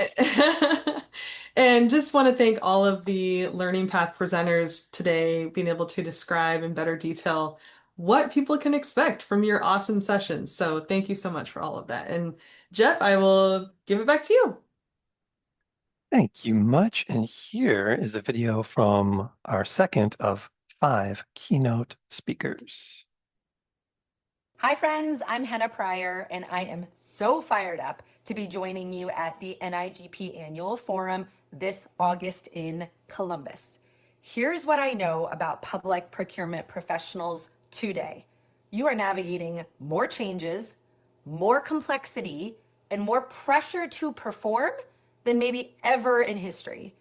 and just want to thank all of the Learning Path presenters today, being able to describe in better detail what people can expect from your awesome sessions. So, thank you so much for all of that. And Jeff, I will give it back to you. Thank you much. And here is a video from our second of 5 keynote speakers. Hi, friends. I'm Henna Pryor, and I am so fired up to be joining you at the NIGP Annual Forum this August in Columbus. Here's what I know about public procurement professionals today. You are navigating more changes, more complexity, and more pressure to perform than maybe ever in history.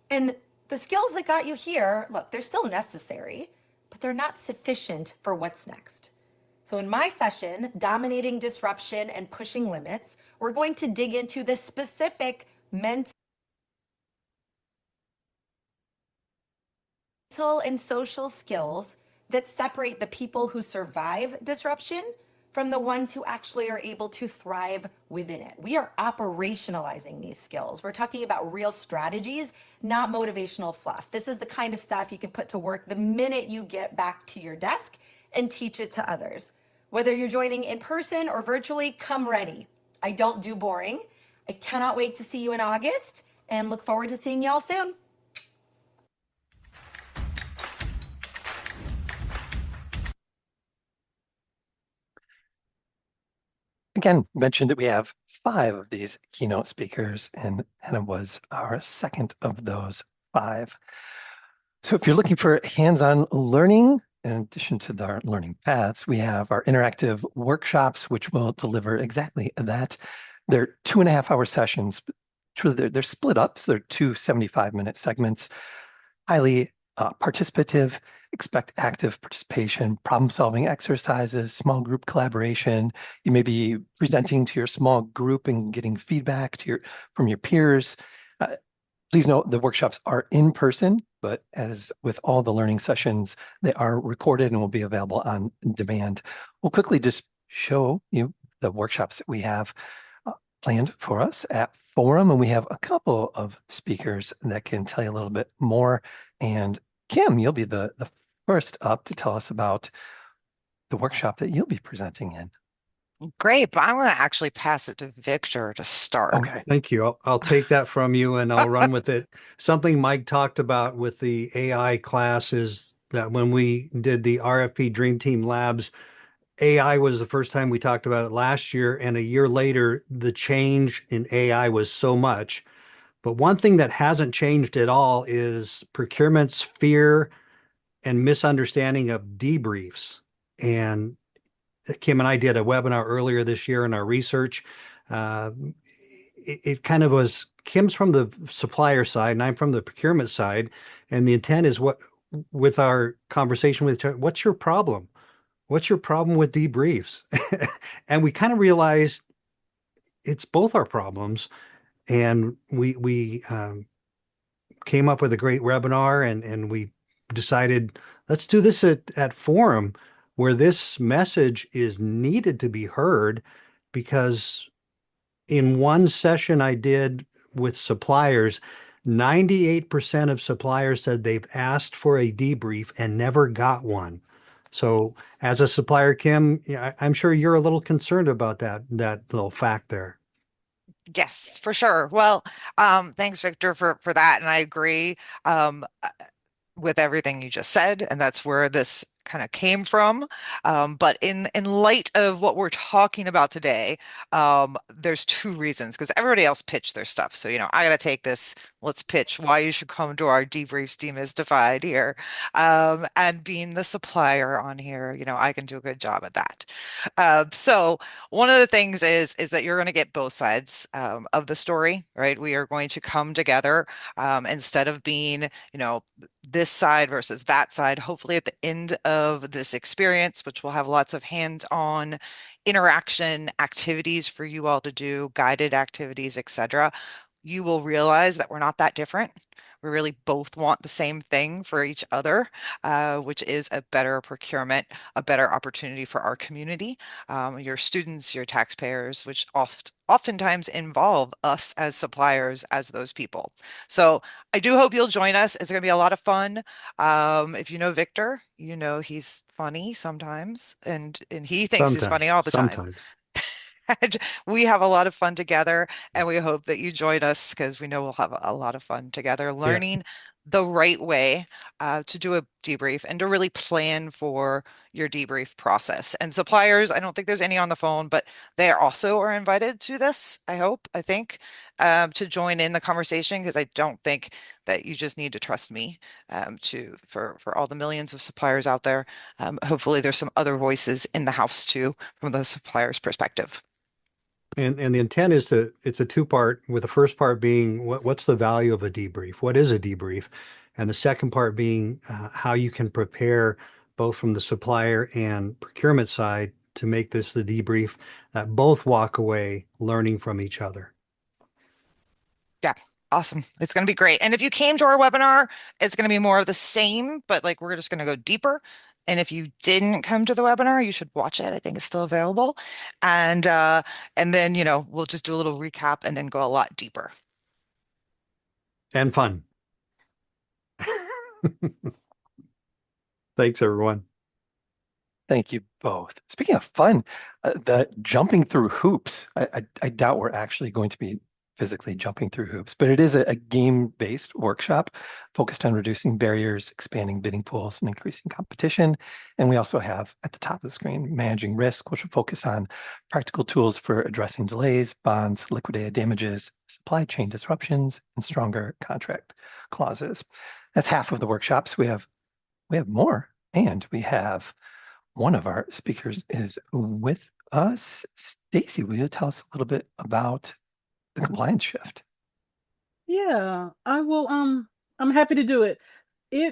And the skills that got you here, look, they're still necessary, but they're not sufficient for what's next. So in my session, Dominating Disruption and Pushing Limits, we're going to dig into the specific mental and social skills that separate the people who survive disruption from the ones who actually are able to thrive within it. We are operationalizing these skills. We're talking about real strategies, not motivational fluff. This is the kind of stuff you can put to work the minute you get back to your desk and teach it to others. Whether you're joining in person or virtually, come ready. I don't do boring. I cannot wait to see you in August and look forward to seeing y'all soon. Again, mentioned that we have 5 of these keynote speakers, and Hannah was our second of those 5. So if you're looking for hands-on learning, in addition to our learning paths, we have our interactive workshops, which will deliver exactly that. They're 2.5-hour sessions. Truly, they're split up, so they're 2 75-minute segments, highly participative. Expect active participation, problem-solving exercises, small group collaboration. You may be presenting to your small group and getting feedback from your peers. Please note the workshops are in person, but as with all the learning sessions, they are recorded and will be available on demand. We'll quickly just show you the workshops that we have planned for us at Forum, and we have a couple of speakers that can tell you a little bit more. And Kim, you'll be the first up to tell us about the workshop that you'll be presenting in. Great, but I'm going to actually pass it to Victor to start. Okay. Thank you. I'll take that from you and I'll run with it. Something Mike talked about with the AI class is that when we did the RFP Dream Team Labs, AI was the first time we talked about it last year, and a year later, the change in AI was so much. But one thing that hasn't changed at all is procurement's fear and misunderstanding of debriefs. And Kim and I did a webinar earlier this year in our research. It kind of was Kim's from the supplier side and I'm from the procurement side. And the intent is with our conversation with each other, what's your problem? What's your problem with debriefs? And we kind of realized it's both our problems. And we came up with a great webinar and we decided let's do this at Forum where this message is needed to be heard, because in one session I did with suppliers, 98% of suppliers said they've asked for a debrief and never got one. So as a supplier, Kim, I'm sure you're a little concerned about that little fact there. Yes, for sure. Well, thanks, Victor, for that. And I agree with everything you just said, and that's where this kind of came from. But in light of what we're talking about today, there's two reasons because everybody else pitched their stuff. So, I got to take this. Let's pitch why you should come to our debriefs demystified here. And being the supplier on here, I can do a good job at that. So one of the things is that you're going to get both sides of the story, right? We are going to come together instead of being, this side versus that side. Hopefully, at the end of this experience, which will have lots of hands-on interaction activities for you all to do, guided activities, etc., you will realize that we're not that different. We really both want the same thing for each other, which is a better procurement, a better opportunity for our community, your students, your taxpayers, which oftentimes involve us as suppliers as those people. So I do hope you'll join us. It's going to be a lot of fun. If you know Victor, he's funny sometimes, and he thinks he's funny all the time. Sometimes. And we have a lot of fun together, and we hope that you join us because we know we'll have a lot of fun together Yeah. learning the right way to do a debrief and to really plan for your debrief process. And suppliers, I don't think there's any on the phone, but they also are invited to this, I think, to join in the conversation because I don't think that you just need to trust me for all the millions of suppliers out there. Hopefully, there's some other voices in the house too from the supplier's perspective. And the intent is it's a two-part, with the first part being what's the value of a debrief? What is a debrief? And the second part being how you can prepare both from the supplier and procurement side to make this the debrief that both walk away learning from each other. Yeah, awesome. It's going to be great. And if you came to our webinar, it's going to be more of the same, but we're just going to go deeper. And if you didn't come to the webinar, you should watch it. I think it's still available. And then, we'll just do a little recap and then go a lot deeper. And fun. Thanks, everyone. Thank you both. Speaking of fun, the jumping through hoops, I doubt we're actually going to be physically jumping through hoops, but it is a game-based workshop focused on reducing barriers, expanding bidding pools, and increasing competition. And we also have at the top of the screen, managing risk, which will focus on practical tools for addressing delays, bonds, liquidated damages, supply chain disruptions, and stronger contract clauses. That's half of the workshops. We have more, and we have one of our speakers is with us. Stacy, will you tell us a little bit about the compliance shift? Yeah, I will. I'm happy to do it.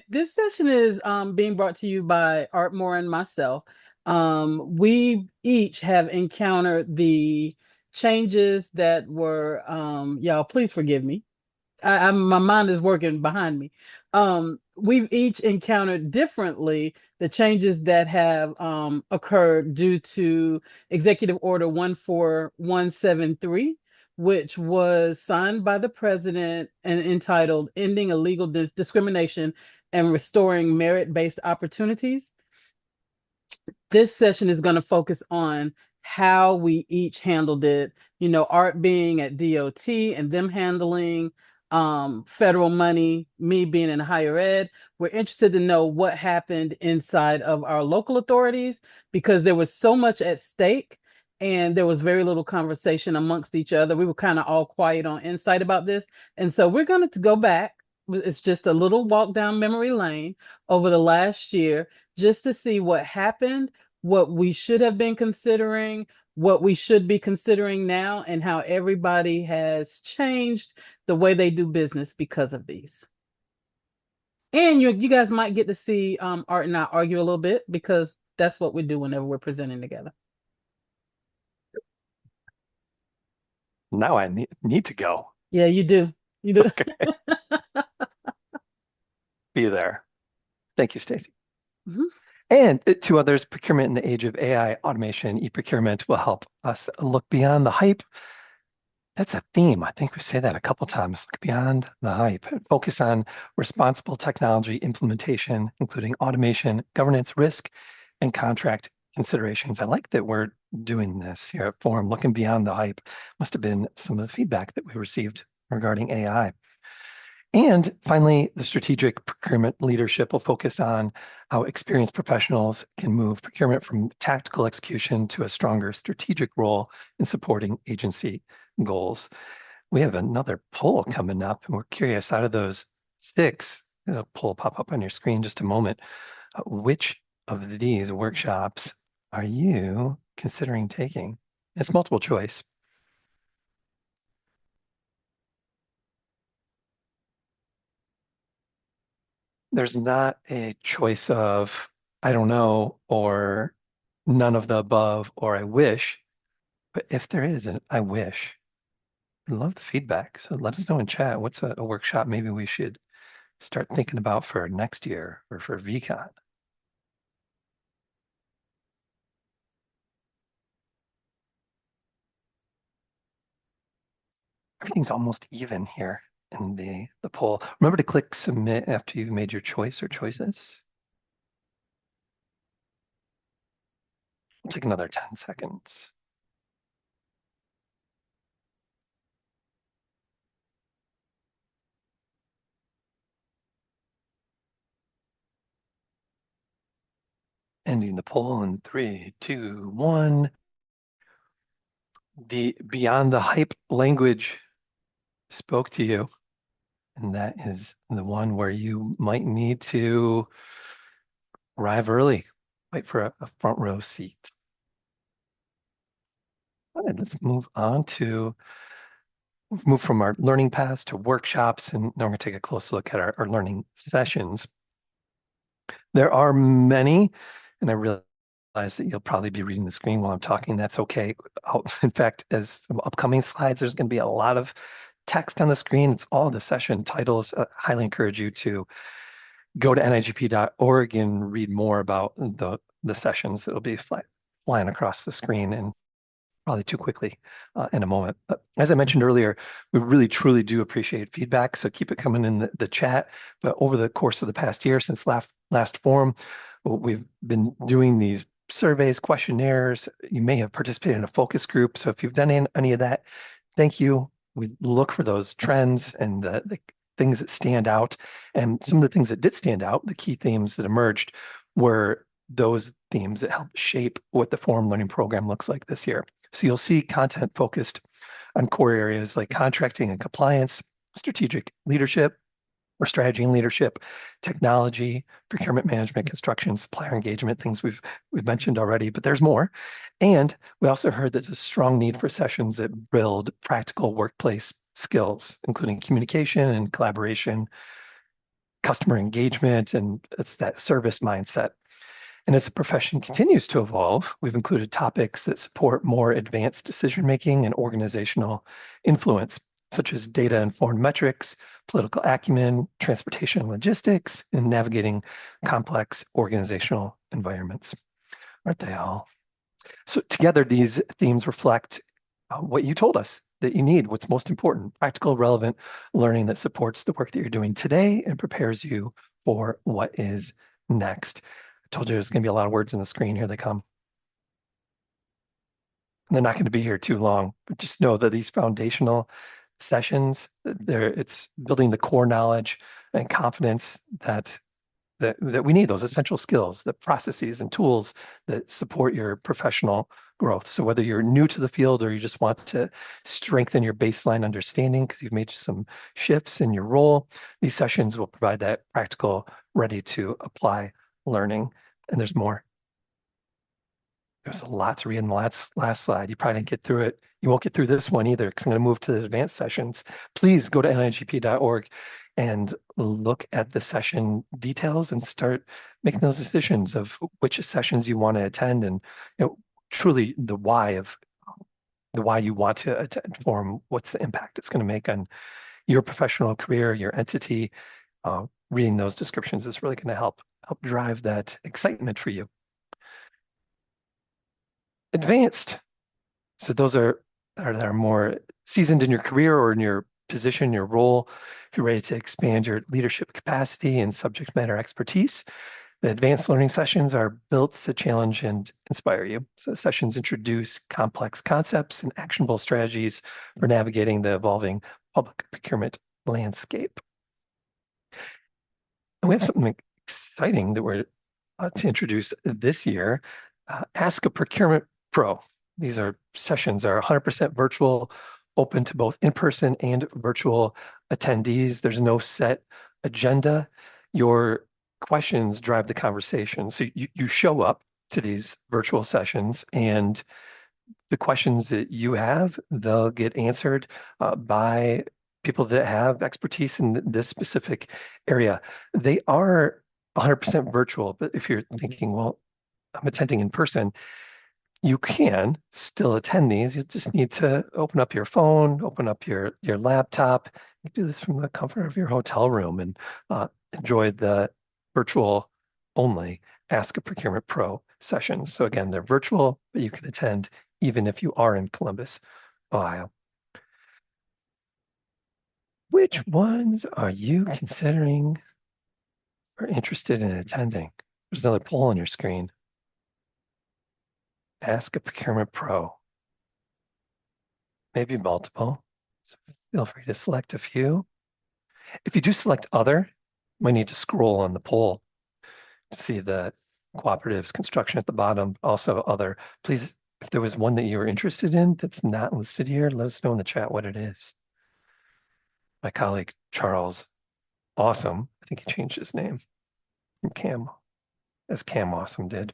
This session is being brought to you by Art Moore and myself. We each have encountered the changes that were y'all, please forgive me. My mind is working behind me. We've each encountered differently the changes that have occurred due to Executive Order 14173, which was signed by the president and entitled Ending Illegal Discrimination and Restoring Merit-Based Opportunities. This session is going to focus on how we each handled it, Art being at DOT and them handling federal money, me being in higher ed. We're interested to know what happened inside of our local authorities because there was so much at stake and there was very little conversation amongst each other. We were kind of all quiet on insight about this. And so we're going to go back. It's just a little walk down memory lane over the last year just to see what happened, what we should have been considering, what we should be considering now, and how everybody has changed the way they do business because of these. And you guys might get to see Art and I argue a little bit because that's what we do whenever we're presenting together. Now I need to go. Yeah, you do. You do. Okay. Be there. Thank you, Stacy. Mm-hmm. And to others, procurement in the age of AI, automation, e-procurement will help us look beyond the hype That's a theme. I think we say that a couple times. Look beyond the hype. Focus on responsible technology implementation, including automation, governance, risk, and contract considerations. I like that we're doing this here at Forum, looking beyond the hype. Must have been some of the feedback that we received regarding AI. And finally, the strategic procurement leadership will focus on how experienced professionals can move procurement from tactical execution to a stronger strategic role in supporting agency goals. We have another poll coming up, and we're curious, out of those six, a poll pop up on your screen in just a moment, which of these workshops are you considering taking? It's multiple choice. There's not a choice of I don't know or none of the above or I wish, but if there is an I wish, I love the feedback. So let us know in chat what's a workshop maybe we should start thinking about for next year or for VCon. Everything's almost even here in the poll. Remember to click submit after you've made your choice or choices. We'll take another 10 seconds. Ending the poll in 3, 2, 1. The beyond the hype language spoke to you, and that is the one where you might need to arrive early, wait for a front row seat. All right, let's move on to move from our learning paths to workshops, and now we're going to take a close look at our learning sessions. There are many, and I realize that you'll probably be reading the screen while I'm talking. That's okay. In fact, as some upcoming slides, there's going to be a lot of text on the screen. It's all the session titles. I highly encourage you to go to nigp.org and read more about the sessions that'll be flying across the screen and probably too quickly in a moment. But as I mentioned earlier, we really truly do appreciate feedback. So keep it coming in the chat. But over the course of the past year, since last forum, we've been doing these surveys, questionnaires. You may have participated in a focus group. So if you've done any of that, thank you. We look for those trends and the things that stand out. And some of the things that did stand out, the key themes that emerged, were those themes that helped shape what the Forum Learning Program looks like this year. So you'll see content focused on core areas like contracting and compliance, strategic leadership or strategy and leadership, technology, procurement management, construction, supplier engagement, things we've mentioned already, but there's more. And we also heard there's a strong need for sessions that build practical workplace skills, including communication and collaboration, customer engagement, and it's that service mindset. And as the profession continues to evolve, we've included topics that support more advanced decision-making and organizational influence, such as data-informed metrics, political acumen, transportation and logistics, and navigating complex organizational environments. Aren't they all? So together, these themes reflect what you told us that you need, what's most important, practical, relevant learning that supports the work that you're doing today and prepares you for what is next. I told you there's going to be a lot of words on the screen. Here they come. They're not going to be here too long, but just know that these foundational sessions, it's building the core knowledge and confidence that we need, those essential skills, the processes and tools that support your professional growth. So whether you're new to the field or you just want to strengthen your baseline understanding because you've made some shifts in your role, these sessions will provide that practical, ready to apply learning. And there's more. There's a lot to read in the last slide. You probably didn't get through it. You won't get through this one either because I'm going to move to the advanced sessions. Please go to nigp.org and look at the session details and start making those decisions of which sessions you want to attend and truly the why you want to attend Forum, what's the impact it's going to make on your professional career, your entity. Reading those descriptions is really going to help drive that excitement for you. Advanced. So those are more seasoned in your career or in your position, your role, if you're ready to expand your leadership capacity and subject matter expertise, the advanced learning sessions are built to challenge and inspire you. So sessions introduce complex concepts and actionable strategies for navigating the evolving public procurement landscape. And we have something exciting that we're to introduce this year. Ask a Procurement Pro. These sessions are 100% virtual, open to both in-person and virtual attendees. There's no set agenda. Your questions drive the conversation. So you show up to these virtual sessions, and the questions that you have, they'll get answered by people that have expertise in this specific area. They are 100% virtual, but if you're thinking, well, I'm attending in person, you can still attend these. You just need to open up your phone, open up your laptop. You do this from the comfort of your hotel room and enjoy the virtual only Ask a Procurement Pro sessions. So again, they're virtual, but you can attend even if you are in Columbus, Ohio. Which ones are you considering or interested in attending? There's another poll on your screen. Ask a Procurement Pro. Maybe multiple. So feel free to select a few. If you do select other, you might need to scroll on the poll to see the cooperatives construction at the bottom, also other. Please, if there was one that you were interested in that's not listed here, let us know in the chat what it is. My colleague Charles Awesome, I think he changed his name from Cam, as Cam Awesome did.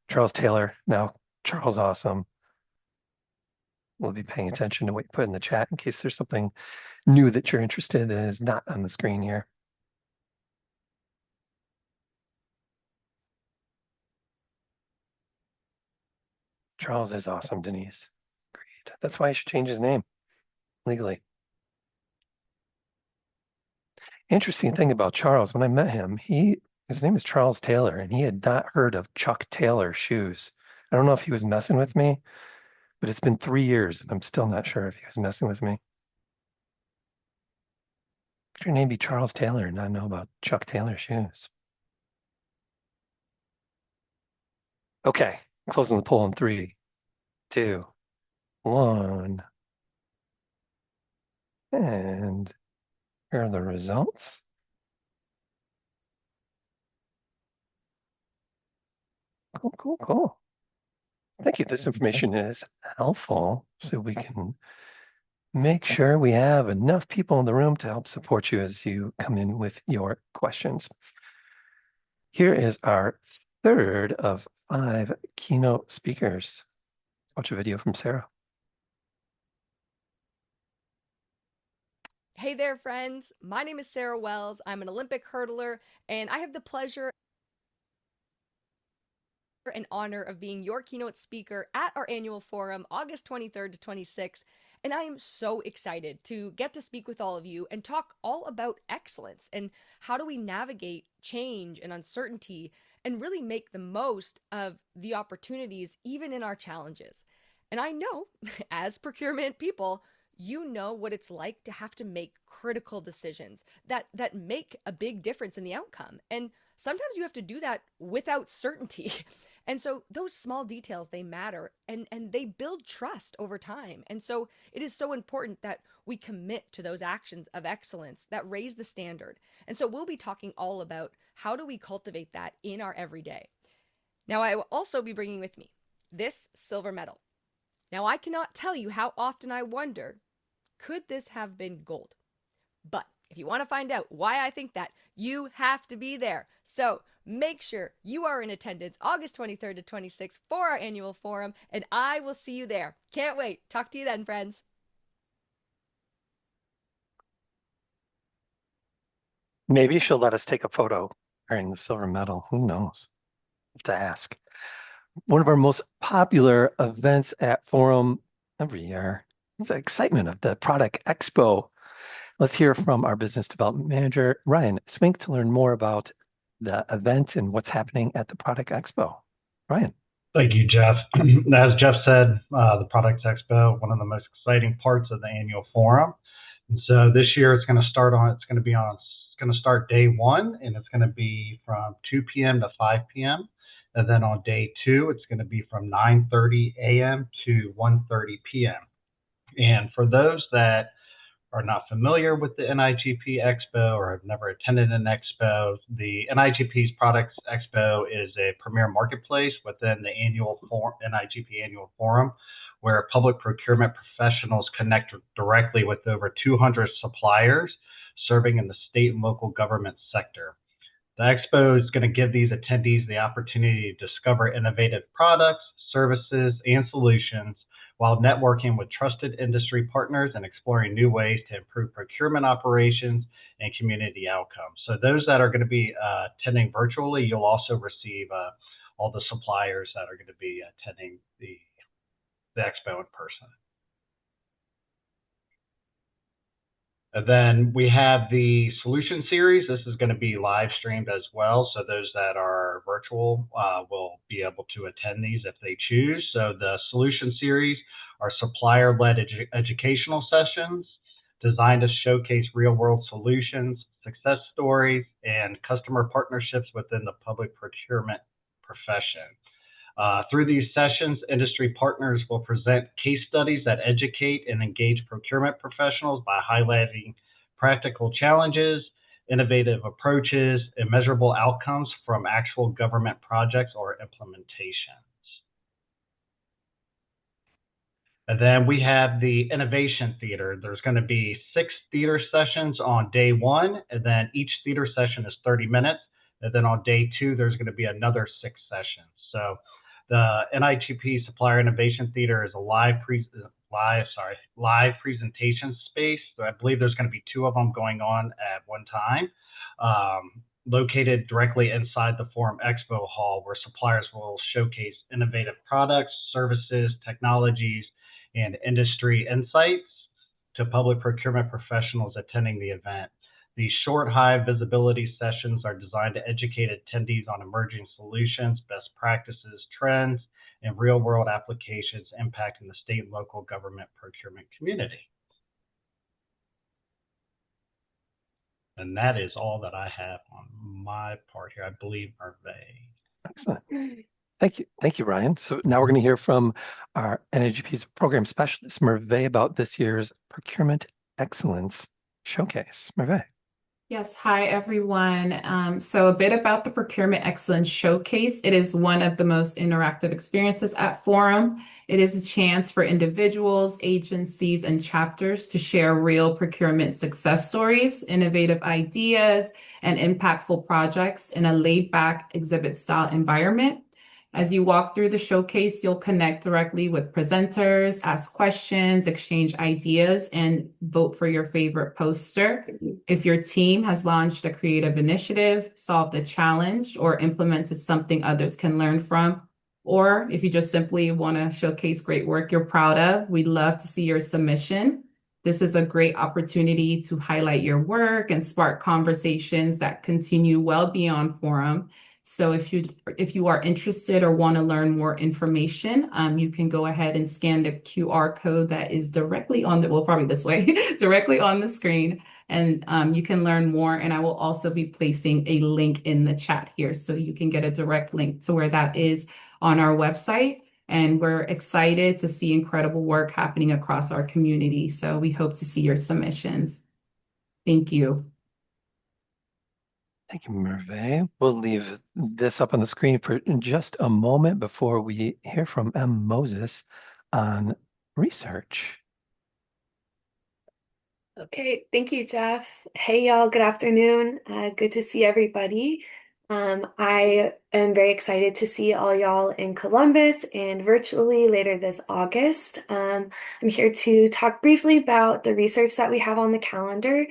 Charles Taylor, now Charles Awesome. We'll be paying attention to what you put in the chat in case there's something new that you're interested in that is not on the screen here. Charles is awesome, Denise. Great. That's why he should change his name legally. Interesting thing about Charles, when I met him, his name is Charles Taylor, and he had not heard of Chuck Taylor shoes. I don't know if he was messing with me, but it's been 3 years, and I'm still not sure if he was messing with me. Could your name be Charles Taylor and not know about Chuck Taylor shoes? Okay, closing the poll in 3, 2, 1. And here are the results. Cool, cool, cool. Thank you. This information is helpful so we can make sure we have enough people in the room to help support you as you come in with your questions. Here is our third of 5 keynote speakers. Let's watch a video from Sarah. Hey there, friends. My name is Sarah Wells. I'm an Olympic hurdler, and I have the pleasure and honor of being your keynote speaker at our annual forum, August 23rd to 26th. And I am so excited to get to speak with all of you and talk all about excellence and how do we navigate change and uncertainty and really make the most of the opportunities even in our challenges. And I know, as procurement people, you know what it's like to have to make critical decisions that make a big difference in the outcome. And sometimes you have to do that without certainty. And so those small details, they matter and they build trust over time. And so it is so important that we commit to those actions of excellence that raise the standard. And so we'll be talking all about how do we cultivate that in our everyday. Now, I will also be bringing with me this silver medal. Now, I cannot tell you how often I wonder, could this have been gold? But if you want to find out why I think that, you have to be there. So make sure you are in attendance August 23rd to 26th for our annual forum, and I will see you there. Can't wait. Talk to you then, friends. Maybe she'll let us take a photo wearing the silver medal. Who knows? To ask. One of our most popular events at Forum every year is the excitement of the Product Expo. Let's hear from our business development manager, Ryan Swink, to learn more about the event and what's happening at the Product Expo. Ryan. Thank you, Jeff. As Jeff said, the Products Expo, one of the most exciting parts of the annual forum. And so this year it's going to start day one, and it's going to be from 2 p.m. to 5 p.m. And then on day two, it's going to be from 9:30 a.m. to 1:30 p.m. And for those that are not familiar with the NIGP Expo or have never attended an expo, the NIGP's Products Expo is a premier marketplace within the NIGP Annual Forum, where public procurement professionals connect directly with over 200 suppliers serving in the state and local government sector. The expo is going to give these attendees the opportunity to discover innovative products, services, and solutions while networking with trusted industry partners and exploring new ways to improve procurement operations and community outcomes. So those that are going to be attending virtually, you'll also receive all the suppliers that are going to be attending the expo in person. And then we have the solution series. This is going to be live streamed as well. So those that are virtual will be able to attend these if they choose. So the solution series are supplier-led educational sessions designed to showcase real-world solutions, success stories, and customer partnerships within the public procurement profession. Through these sessions, industry partners will present case studies that educate and engage procurement professionals by highlighting practical challenges, innovative approaches, and measurable outcomes from actual government projects or implementations. And then we have the Innovation Theater. There's going to be 6 theater sessions on day one, and then each theater session is 30 minutes. And then on day 2, there's going to be another 6 sessions. So the NIGP Supplier Innovation Theater is a live presentation space. So I believe there's going to be 2 of them going on at one time, located directly inside the Forum Expo Hall, where suppliers will showcase innovative products, services, technologies, and industry insights to public procurement professionals attending the event. These short, high visibility sessions are designed to educate attendees on emerging solutions, best practices, trends, and real-world applications impacting the state and local government procurement community. And that is all that I have on my part here. I believe Merve. Excellent. Thank you, Ryan. So now we're going to hear from our NIGP's program specialist, Merve, about this year's Procurement Excellence Showcase. Merve. Yes, hi everyone. So a bit about the Procurement Excellence Showcase. It is one of the most interactive experiences at Forum. It is a chance for individuals, agencies, and chapters to share real procurement success stories, innovative ideas, and impactful projects in a laid-back exhibit-style environment. As you walk through the showcase, you'll connect directly with presenters, ask questions, exchange ideas, and vote for your favorite poster. If your team has launched a creative initiative, solved a challenge, or implemented something others can learn from, or if you just simply want to showcase great work you're proud of, we'd love to see your submission. This is a great opportunity to highlight your work and spark conversations that continue well beyond Forum. So if you are interested or want to learn more information, you can go ahead and scan the QR code that is directly on probably this way, directly on the screen, and you can learn more. And I will also be placing a link in the chat here, so you can get a direct link to where that is on our website. And we're excited to see incredible work happening across our community. So we hope to see your submissions. Thank you. Thank you, Merve. We'll leave this up on the screen for just a moment before we hear from M. Moses on research. Okay, thank you, Jeff. Hey, y'all, good afternoon. Good to see everybody. I am very excited to see all y'all in Columbus and virtually later this August. I'm here to talk briefly about the research that we have on the calendar.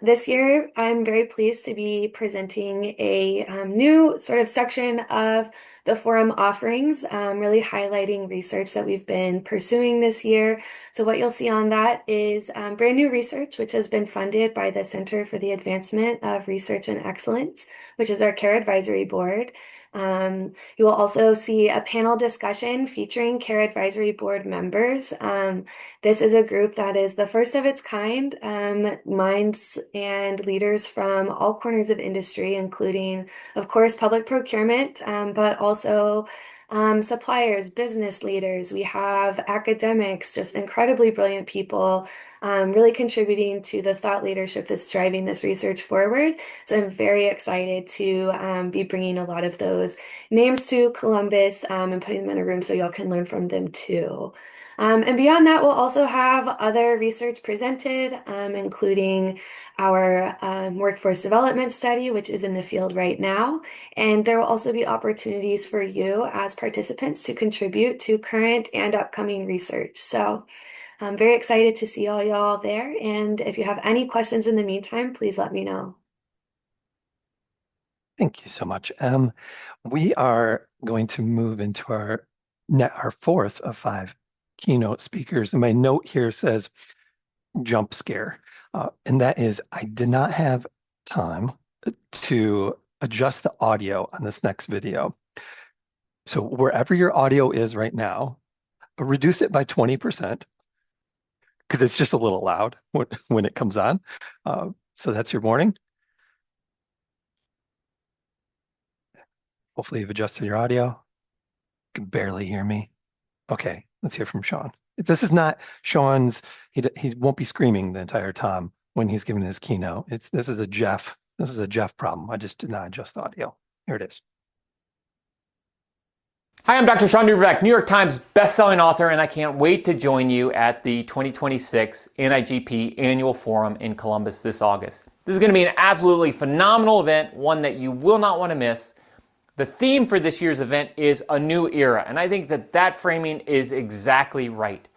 This year, I'm very pleased to be presenting a new sort of section of the forum offerings, really highlighting research that we've been pursuing this year. So what you'll see on that is brand new research, which has been funded by the Center for the Advancement of Research and Excellence, which is our CARE Advisory Board. You will also see a panel discussion featuring CARE Advisory Board members. This is a group that is the first of its kind, minds and leaders from all corners of industry, including, of course, public procurement, but also suppliers, business leaders. We have academics, just incredibly brilliant people, really contributing to the thought leadership that's driving this research forward. So I'm very excited to be bringing a lot of those names to Columbus and putting them in a room so y'all can learn from them too. And beyond that, we'll also have other research presented, including our workforce development study, which is in the field right now. And there will also be opportunities for you as participants to contribute to current and upcoming research. So I'm very excited to see all y'all there. And if you have any questions in the meantime, please let me know. Thank you so much. We are going to move into our fourth of 5 keynote speakers. And my note here says jump scare. And that is, I did not have time to adjust the audio on this next video. So wherever your audio is right now, reduce it by 20% because it's just a little loud when it comes on. So that's your warning. Hopefully you've adjusted your audio. You can barely hear me. Okay, let's hear from Sean. This is not Sean's, he won't be screaming the entire time when he's giving his keynote. This is a Jeff problem. I just did not adjust the audio. Here it is. Hi, I'm Dr. Sean Dubervac, New York Times bestselling author, and I can't wait to join you at the 2026 NIGP Annual Forum in Columbus this August. This is going to be an absolutely phenomenal event, one that you will not want to miss. The theme for this year's event is a new era, and I think that framing is exactly right.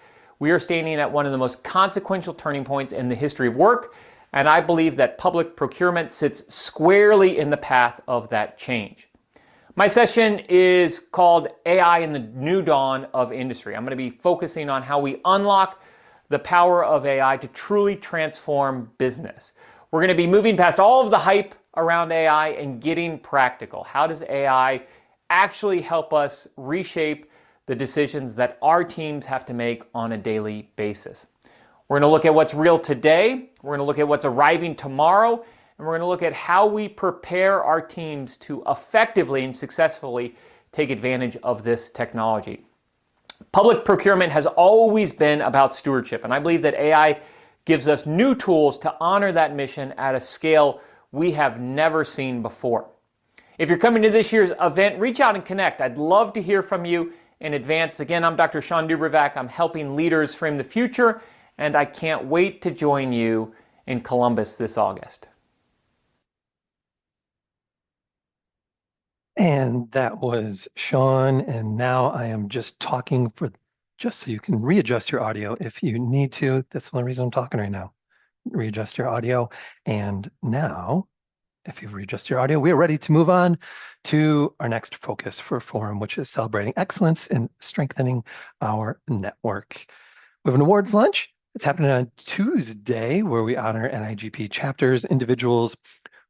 We are standing at one of the most consequential turning points in the history of work, and I believe that public procurement sits squarely in the path of that change. My session is called AI in the New Dawn of Industry. I'm going to be focusing on how we unlock the power of AI to truly transform business. We're going to be moving past all of the hype around AI and getting practical. How does AI actually help us reshape the decisions that our teams have to make on a daily basis? We're going to look at what's real today. We're going to look at what's arriving tomorrow. And we're going to look at how we prepare our teams to effectively and successfully take advantage of this technology. Public procurement has always been about stewardship, and I believe that AI gives us new tools to honor that mission at a scale we have never seen before. If you're coming to this year's event, reach out and connect. I'd love to hear from you in advance. Again, I'm Dr. Sean Dubervac. I'm helping leaders frame the future, and I can't wait to join you in Columbus this August. And that was Sean. And now I am just talking just so you can readjust your audio if you need to. That's the only reason I'm talking right now. Readjust your audio. And now, if you've readjusted your audio, we are ready to move on to our next focus for Forum, which is celebrating excellence and strengthening our network. We have an awards lunch. It's happening on Tuesday, where we honor NIGP chapters, individuals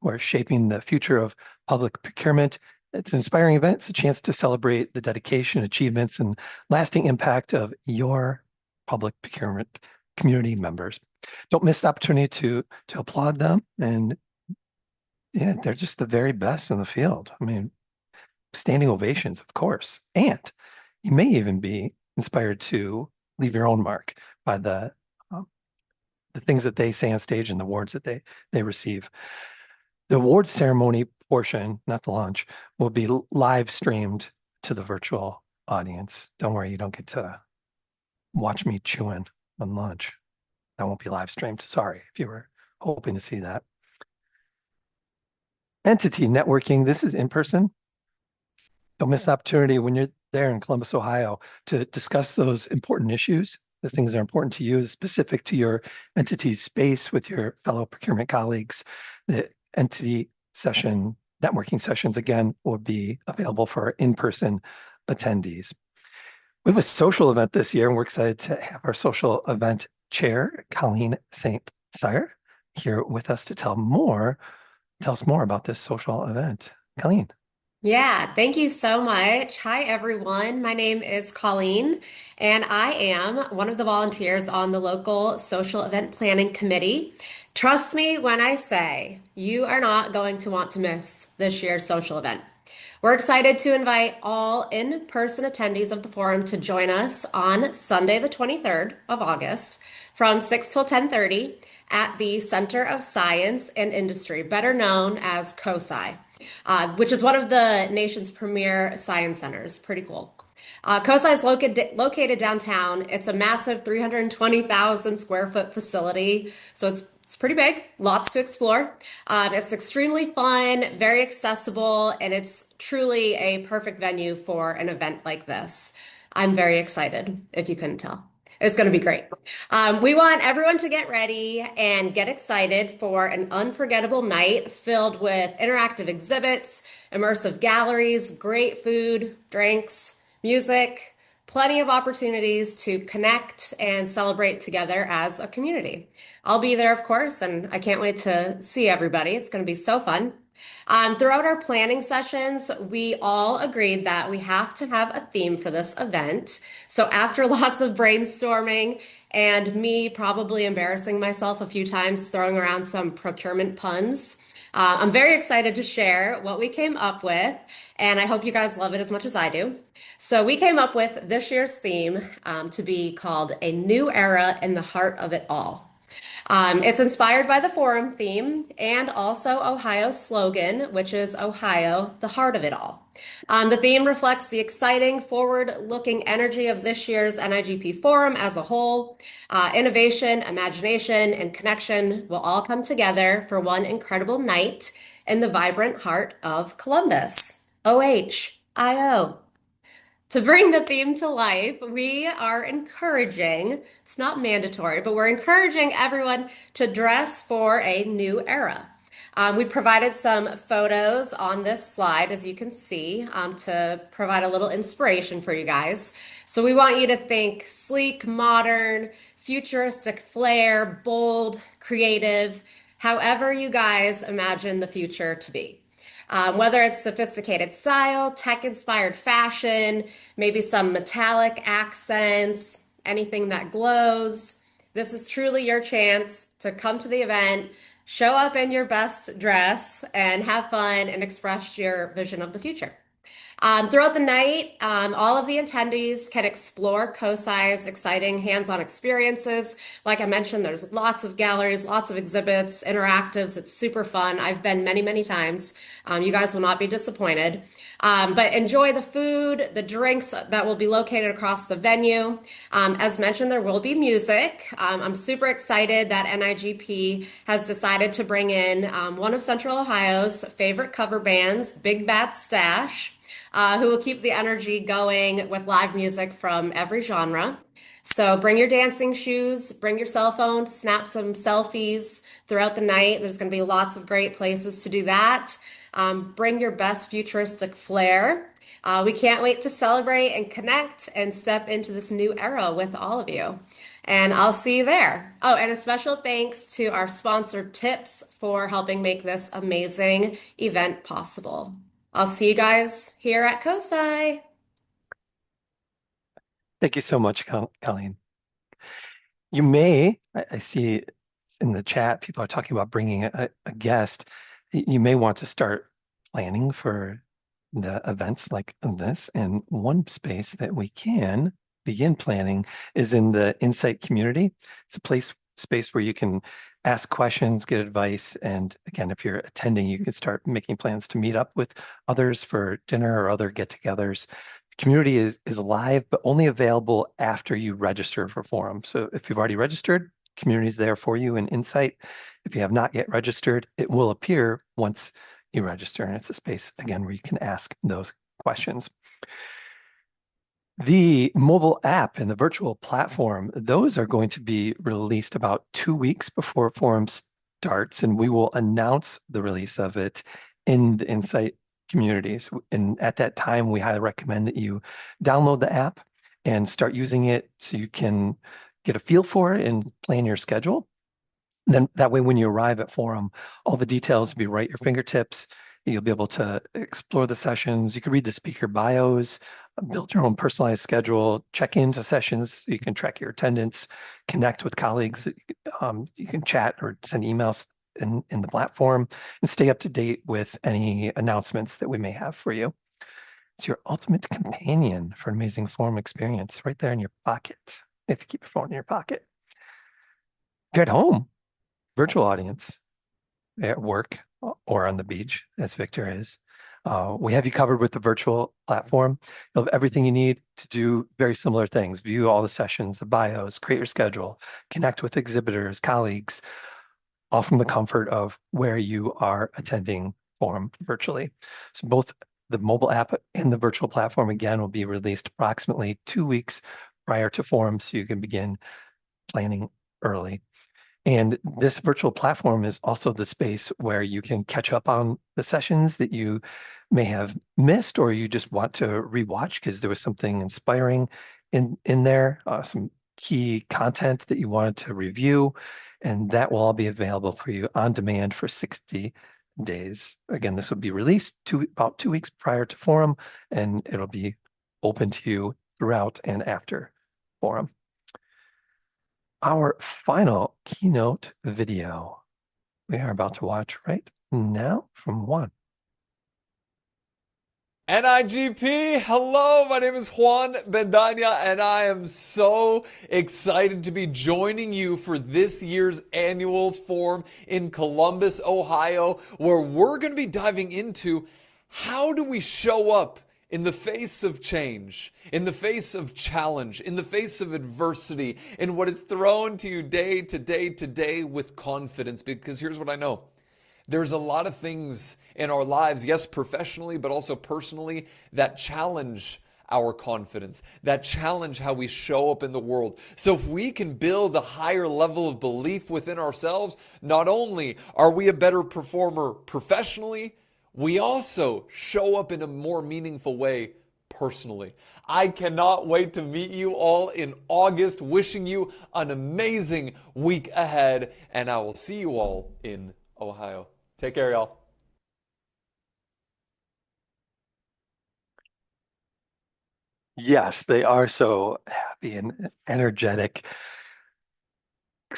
who are shaping the future of public procurement. It's an inspiring event. It's a chance to celebrate the dedication, achievements, and lasting impact of your public procurement community members. Don't miss the opportunity to applaud them. And yeah, they're just the very best in the field. I mean, standing ovations, of course. And you may even be inspired to leave your own mark by the things that they say on stage and the awards that they receive. The awards ceremony portion, not the lunch, will be live streamed to the virtual audience. Don't worry, you don't get to watch me chewing on lunch. That won't be live streamed. Sorry if you were hoping to see that. Entity networking, this is in person. Don't miss the opportunity when you're there in Columbus, Ohio, to discuss those important issues, the things that are important to you, specific to your entity's space with your fellow procurement colleagues. The entity networking sessions, again, will be available for in-person attendees. We have a social event this year, and we're excited to have our social event chair, Colleen St. Cyr, here with us to tell us more about this social event. Colleen. Yeah, thank you so much. Hi, everyone. My name is Colleen, and I am one of the volunteers on the local social event planning committee. Trust me when I say you are not going to want to miss this year's social event. We're excited to invite all in-person attendees of the forum to join us on Sunday, the 23rd of August from 6 till 10:30 at the Center of Science and Industry, better known as COSI, which is one of the nation's premier science centers. Pretty cool. COSI is located downtown. It's a massive 320,000 square foot facility, so it's pretty big, lots to explore. It's extremely fun, very accessible, and it's truly a perfect venue for an event like this. I'm very excited, if you couldn't tell. It's going to be great. We want everyone to get ready and get excited for an unforgettable night filled with interactive exhibits, immersive galleries, great food, drinks, music, plenty of opportunities to connect and celebrate together as a community. I'll be there, of course, and I can't wait to see everybody. It's going to be so fun. Throughout our planning sessions, we all agreed that we have to have a theme for this event. So after lots of brainstorming and me probably embarrassing myself a few times throwing around some procurement puns, I'm very excited to share what we came up with, and I hope you guys love it as much as I do. So we came up with this year's theme to be called A New Era in the Heart of It All. It's inspired by the Forum theme and also Ohio's slogan, which is Ohio, the heart of it all. The theme reflects the exciting, forward-looking energy of this year's NIGP Forum as a whole. Innovation, imagination, and connection will all come together for one incredible night in the vibrant heart of Columbus. OHIO. To bring the theme to life, we are encouraging, it's not mandatory, but we're encouraging everyone to dress for a new era. We provided some photos on this slide, as you can see, to provide a little inspiration for you guys. So we want you to think sleek, modern, futuristic flair, bold, creative, however you guys imagine the future to be. Whether it's sophisticated style, tech-inspired fashion, maybe some metallic accents, anything that glows. This is truly your chance to come to the event, show up in your best dress, and have fun and express your vision of the future. Throughout the night, all of the attendees can explore COSI's exciting hands-on experiences. Like I mentioned, there's lots of galleries, lots of exhibits, interactives. It's super fun. I've been many, many times. You guys will not be disappointed. But enjoy the food, the drinks that will be located across the venue. As mentioned, there will be music. I'm super excited that NIGP has decided to bring in one of Central Ohio's favorite cover bands, Big Bad Stash, who will keep the energy going with live music from every genre. So bring your dancing shoes, bring your cell phone, snap some selfies throughout the night. There's going to be lots of great places to do that. Bring your best futuristic flair. We can't wait to celebrate and connect and step into this new era with all of you. And I'll see you there. Oh, and a special thanks to our sponsor, Tips, for helping make this amazing event possible. I'll see you guys here at COSI. Thank you so much, Colleen. You may, I see in the chat, people are talking about bringing a guest. You may want to start planning for the events like this. And one space that we can begin planning is in the Insight community. It's a space where you can ask questions, get advice, and again, if you're attending, you can start making plans to meet up with others for dinner or other get-togethers. The community is live, but only available after you register for Forum. So if you've already registered, community is there for you in Insight. If you have not yet registered, it will appear once you register, and it's a space, again, where you can ask those questions. The mobile app and the virtual platform, those are going to be released about 2 weeks before Forum starts, and we will announce the release of it in the Insight communities. And at that time, we highly recommend that you download the app and start using it so you can get a feel for it and plan your schedule. Then that way, when you arrive at Forum, all the details will be right at your fingertips, You'll be able to explore the sessions. You can read the speaker bios, build your own personalized schedule, check into sessions so you can track your attendance, connect with colleagues. You can chat or send emails in the platform and stay up to date with any announcements that we may have for you. It's your ultimate companion for an amazing forum experience right there in your pocket, if you keep your phone in your pocket. If you're at home, virtual audience, at work or on the beach, as Victor is, we have you covered with the virtual platform. You'll have everything you need to do very similar things. View all the sessions, the bios, create your schedule, connect with exhibitors, colleagues, all from the comfort of where you are attending forum virtually. So both the mobile app and the virtual platform, again, will be released approximately 2 weeks prior to forum, so you can begin planning early. And this virtual platform is also the space where you can catch up on the sessions that you may have missed or you just want to rewatch because there was something inspiring in there, some key content that you wanted to review, and that will all be available for you on demand for 60 days. Again, this will be released about 2 weeks prior to forum, and it'll be open to you throughout and after forum. Our final keynote video we are about to watch right now from Juan. NIGP, hello, my name is Juan Bendaña, and I am so excited to be joining you for this year's annual forum in Columbus, Ohio, where we're going to be diving into how do we show up in the face of change, in the face of challenge, in the face of adversity, in what is thrown to you day to day to day with confidence. Because here's what I know. There's a lot of things in our lives, yes, professionally, but also personally, that challenge our confidence, that challenge how we show up in the world. So if we can build a higher level of belief within ourselves, not only are we a better performer professionally, we also show up in a more meaningful way personally. I cannot wait to meet you all in August, wishing you an amazing week ahead, and I will see you all in Ohio. Take care, y'all. Yes, they are so happy and energetic.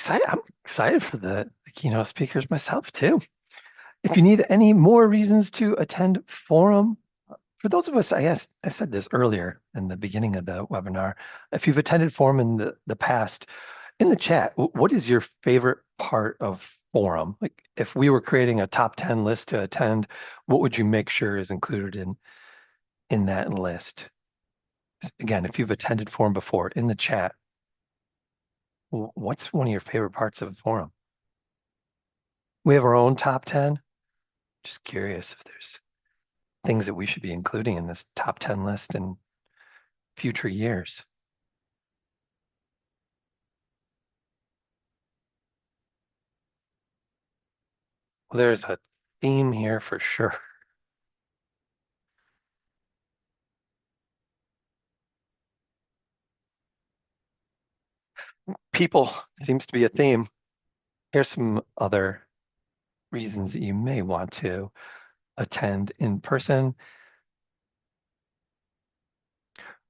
I'm excited for the keynote speakers myself too. If you need any more reasons to attend forum, for those of us, I said this earlier in the beginning of the webinar, if you've attended forum in the past, in the chat, what is your favorite part of forum? Like if we were creating a top 10 list to attend, what would you make sure is included in that list? Again, if you've attended forum before, in the chat, what's one of your favorite parts of forum? We have our own top 10. Just curious if there's things that we should be including in this top 10 list in future years. Well, there's a theme here for sure. People seems to be a theme. Here's some other reasons that you may want to attend in person.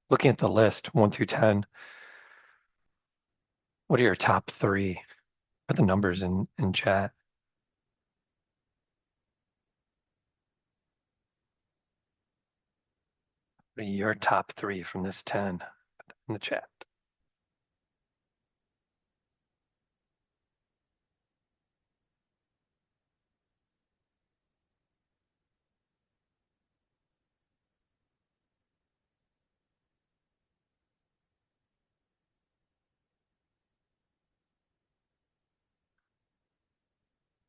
Looking at the list, 1 through 10, what are your top 3? Put the numbers in chat. What are your top 3 from this 10 in the chat?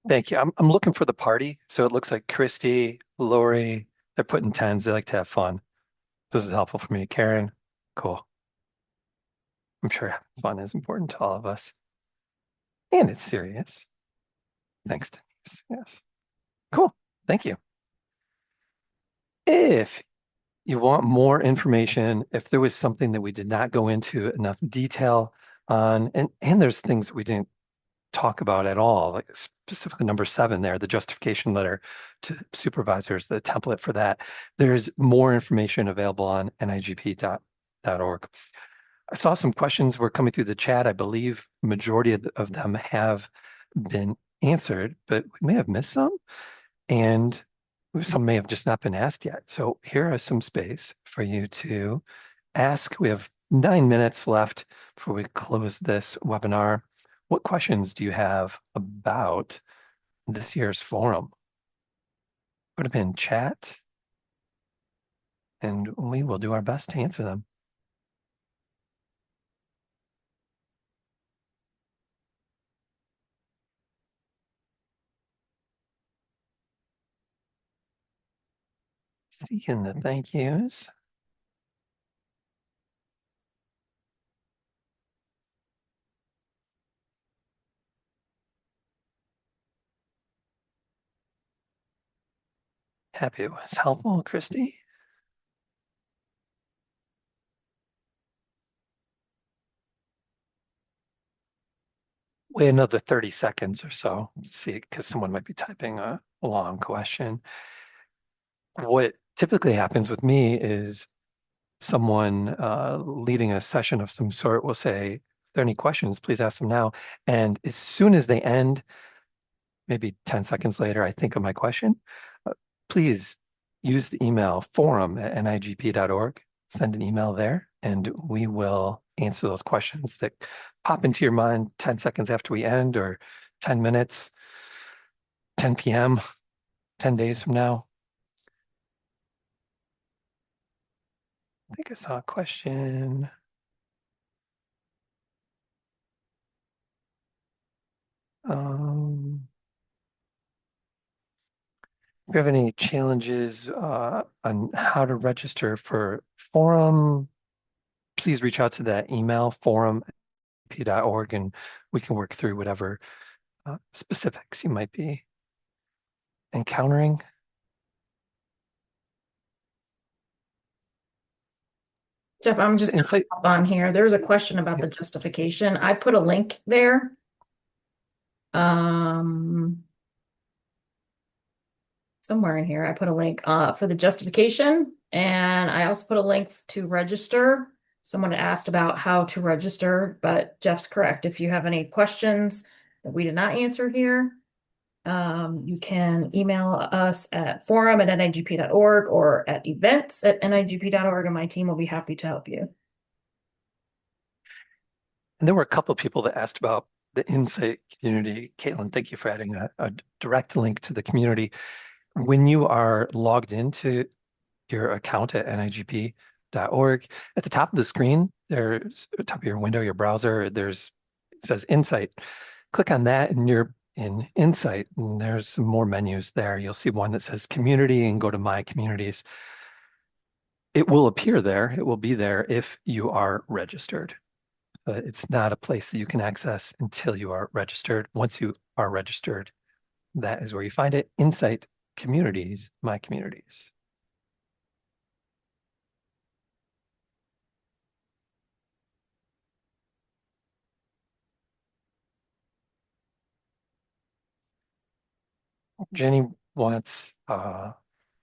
Thank you. I'm looking for the party. So it looks like Christy, Lori, they're putting 10s. They like to have fun. This is helpful for me. Karen, cool. I'm sure fun is important to all of us. And it's serious. Thanks, Denise. Yes. Cool. Thank you. If you want more information, if there was something that we did not go into enough detail on, and there's things that we didn't talk about at all, like specifically number 7 there, the justification letter to supervisors, the template for that. There's more information available on nigp.org. I saw some questions were coming through the chat. I believe majority of them have been answered, but we may have missed some, and some may have just not been asked yet. So here are some space for you to ask. We have 9 minutes left before we close this webinar. What questions do you have about this year's forum? Put them in chat, and we will do our best to answer them. Seeing the thank yous. Happy it was helpful, Christy. Wait another 30 seconds or so, see, because someone might be typing a long question. What typically happens with me is someone leading a session of some sort will say, if there are any questions, please ask them now. And as soon as they end, maybe 10 seconds later, I think of my question. Please use the email forum@nigp.org. Send an email there, and we will answer those questions that pop into your mind 10 seconds after we end, or 10 minutes, 10 p.m., 10 days from now. I think I saw a question. If you have any challenges on how to register for forum, please reach out to that email, forum@nigp.org, and we can work through whatever specifics you might be encountering. Jeff, I'm just gonna hop on here. There's a question about the justification. I put a link there. Somewhere in here, I put a link for the justification, and I also put a link to register. Someone asked about how to register, but Jeff's correct. If you have any questions that we did not answer here, you can email us at forum@nigp.org or at events@nigp.org, and my team will be happy to help you. And there were a couple of people that asked about the Insight community. Caitlin, thank you for adding a direct link to the community. When you are logged into your account at nigp.org, at the top of the screen, there's at the top of your window, your browser, it says Insight. Click on that and you're in Insight, and there's some more menus there. You'll see one that says Community, and go to My Communities. It will appear there. It will be there if you are registered. But it's not a place that you can access until you are registered. Once you are registered, that is where you find it. Insight Communities, My Communities. Jenny wants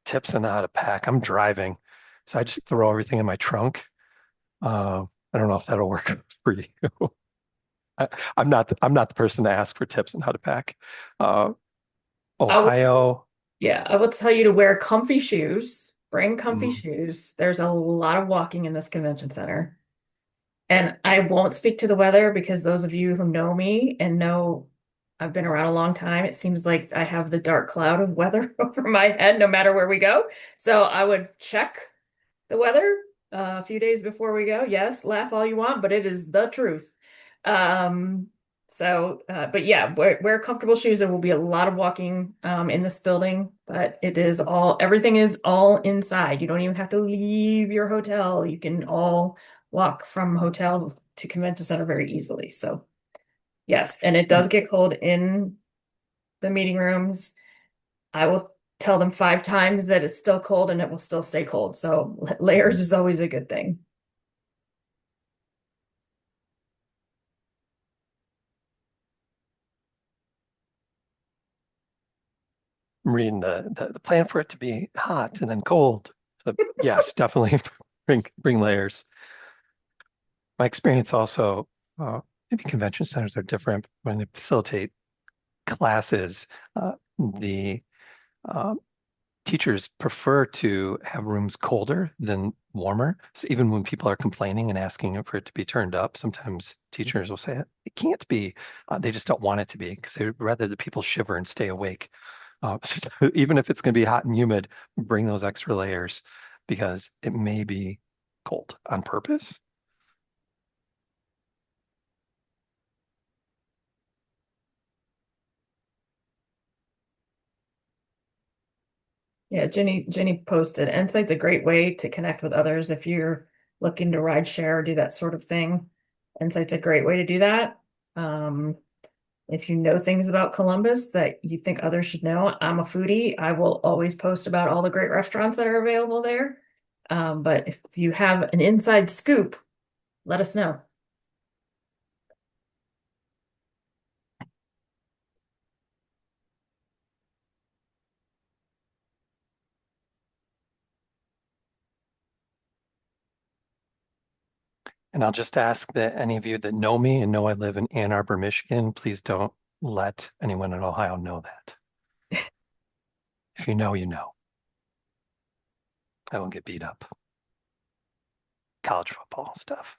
tips on how to pack. I'm driving, so I just throw everything in my trunk. I don't know if that'll work for you. I'm not the person to ask for tips on how to pack. Ohio. Yeah, I will tell you to wear comfy shoes. Bring comfy shoes. There's a lot of walking in this convention center. And I won't speak to the weather, because those of you who know me and know I've been around a long time, it seems like I have the dark cloud of weather over my head no matter where we go. So I would check the weather a few days before we go. Yes, laugh all you want, but it is the truth. But yeah, wear comfortable shoes. There will be a lot of walking in this building, but everything is all inside. You don't even have to leave your hotel. You can all walk from hotel to convention center very easily. So yes, and it does get cold in the meeting rooms. I will tell them 5 times that it's still cold, and it will still stay cold. So layers is always a good thing. reading the plan for it to be hot and then cold. So yes, definitely bring layers. My experience also, maybe convention centers are different when they facilitate classes. The teachers prefer to have rooms colder than warmer. So even when people are complaining and asking for it to be turned up, sometimes teachers will say it can't be. They just don't want it to be because they'd rather the people shiver and stay awake. So even if it's going to be hot and humid, bring those extra layers because it may be cold on purpose. Yeah, Jenny posted. Insight's a great way to connect with others if you're looking to ride share or do that sort of thing. Insight's a great way to do that. If you know things about Columbus that you think others should know, I'm a foodie. I will always post about all the great restaurants that are available there. But if you have an inside scoop, let us know. And I'll just ask that any of you that know me and know I live in Ann Arbor, Michigan, please don't let anyone in Ohio know that. If you know, you know. I won't get beat up. College football stuff.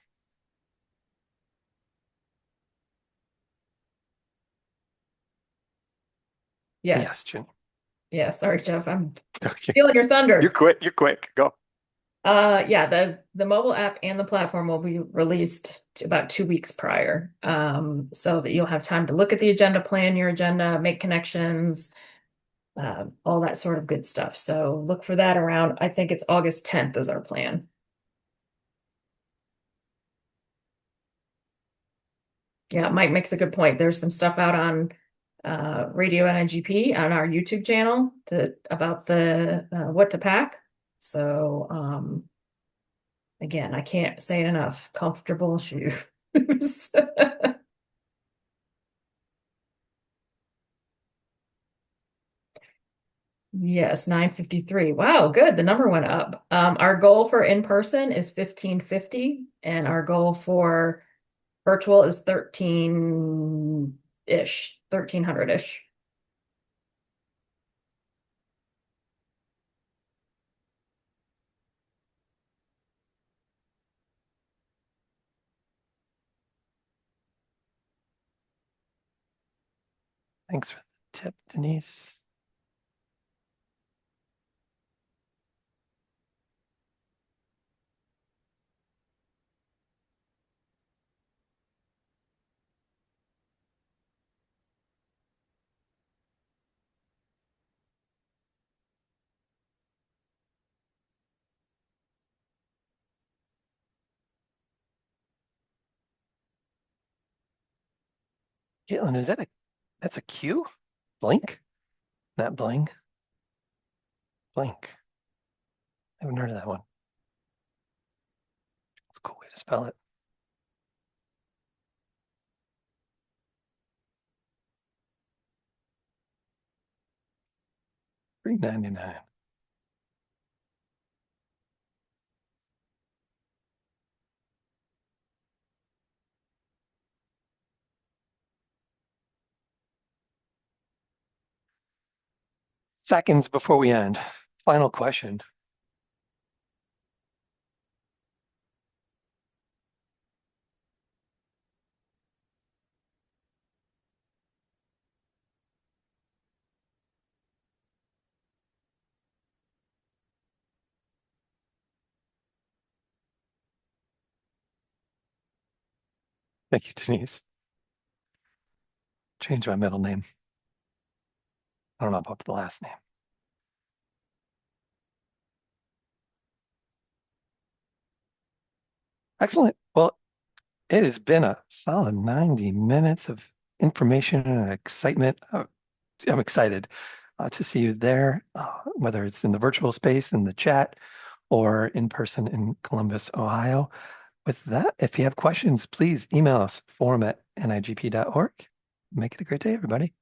Yes, Yes. Jim. Yeah, sorry, Jeff. I'm Okay. stealing your thunder. You're quick. You're quick. Go. Yeah, the mobile app and the platform will be released about 2 weeks prior, so that you'll have time to look at the agenda, plan your agenda, make connections, all that sort of good stuff. So look for that around, I think it's August 10th is our plan. Yeah, Mike makes a good point. There's some stuff out on Radio NIGP on our YouTube channel about the what to pack. So again, I can't say it enough. Comfortable shoes. Yes, 953. Wow, good. The number went up. Our goal for in-person is 1550, and our goal for virtual is 13-ish, 1300-ish. Thanks for the tip, Denise. Caitlin, that's a Q? Blink? Not bling? Blink. I haven't heard of that one. It's a cool way to spell it. $3.99. Seconds before we end. Final question. Thank you, Denise. Change my middle name. I don't know about the last name. Excellent. Well, it has been a solid 90 minutes of information and excitement. I'm excited to see you there, whether it's in the virtual space, in the chat, or in person in Columbus, Ohio. With that, if you have questions, please email us, forum@nigp.org. Make it a great day, everybody.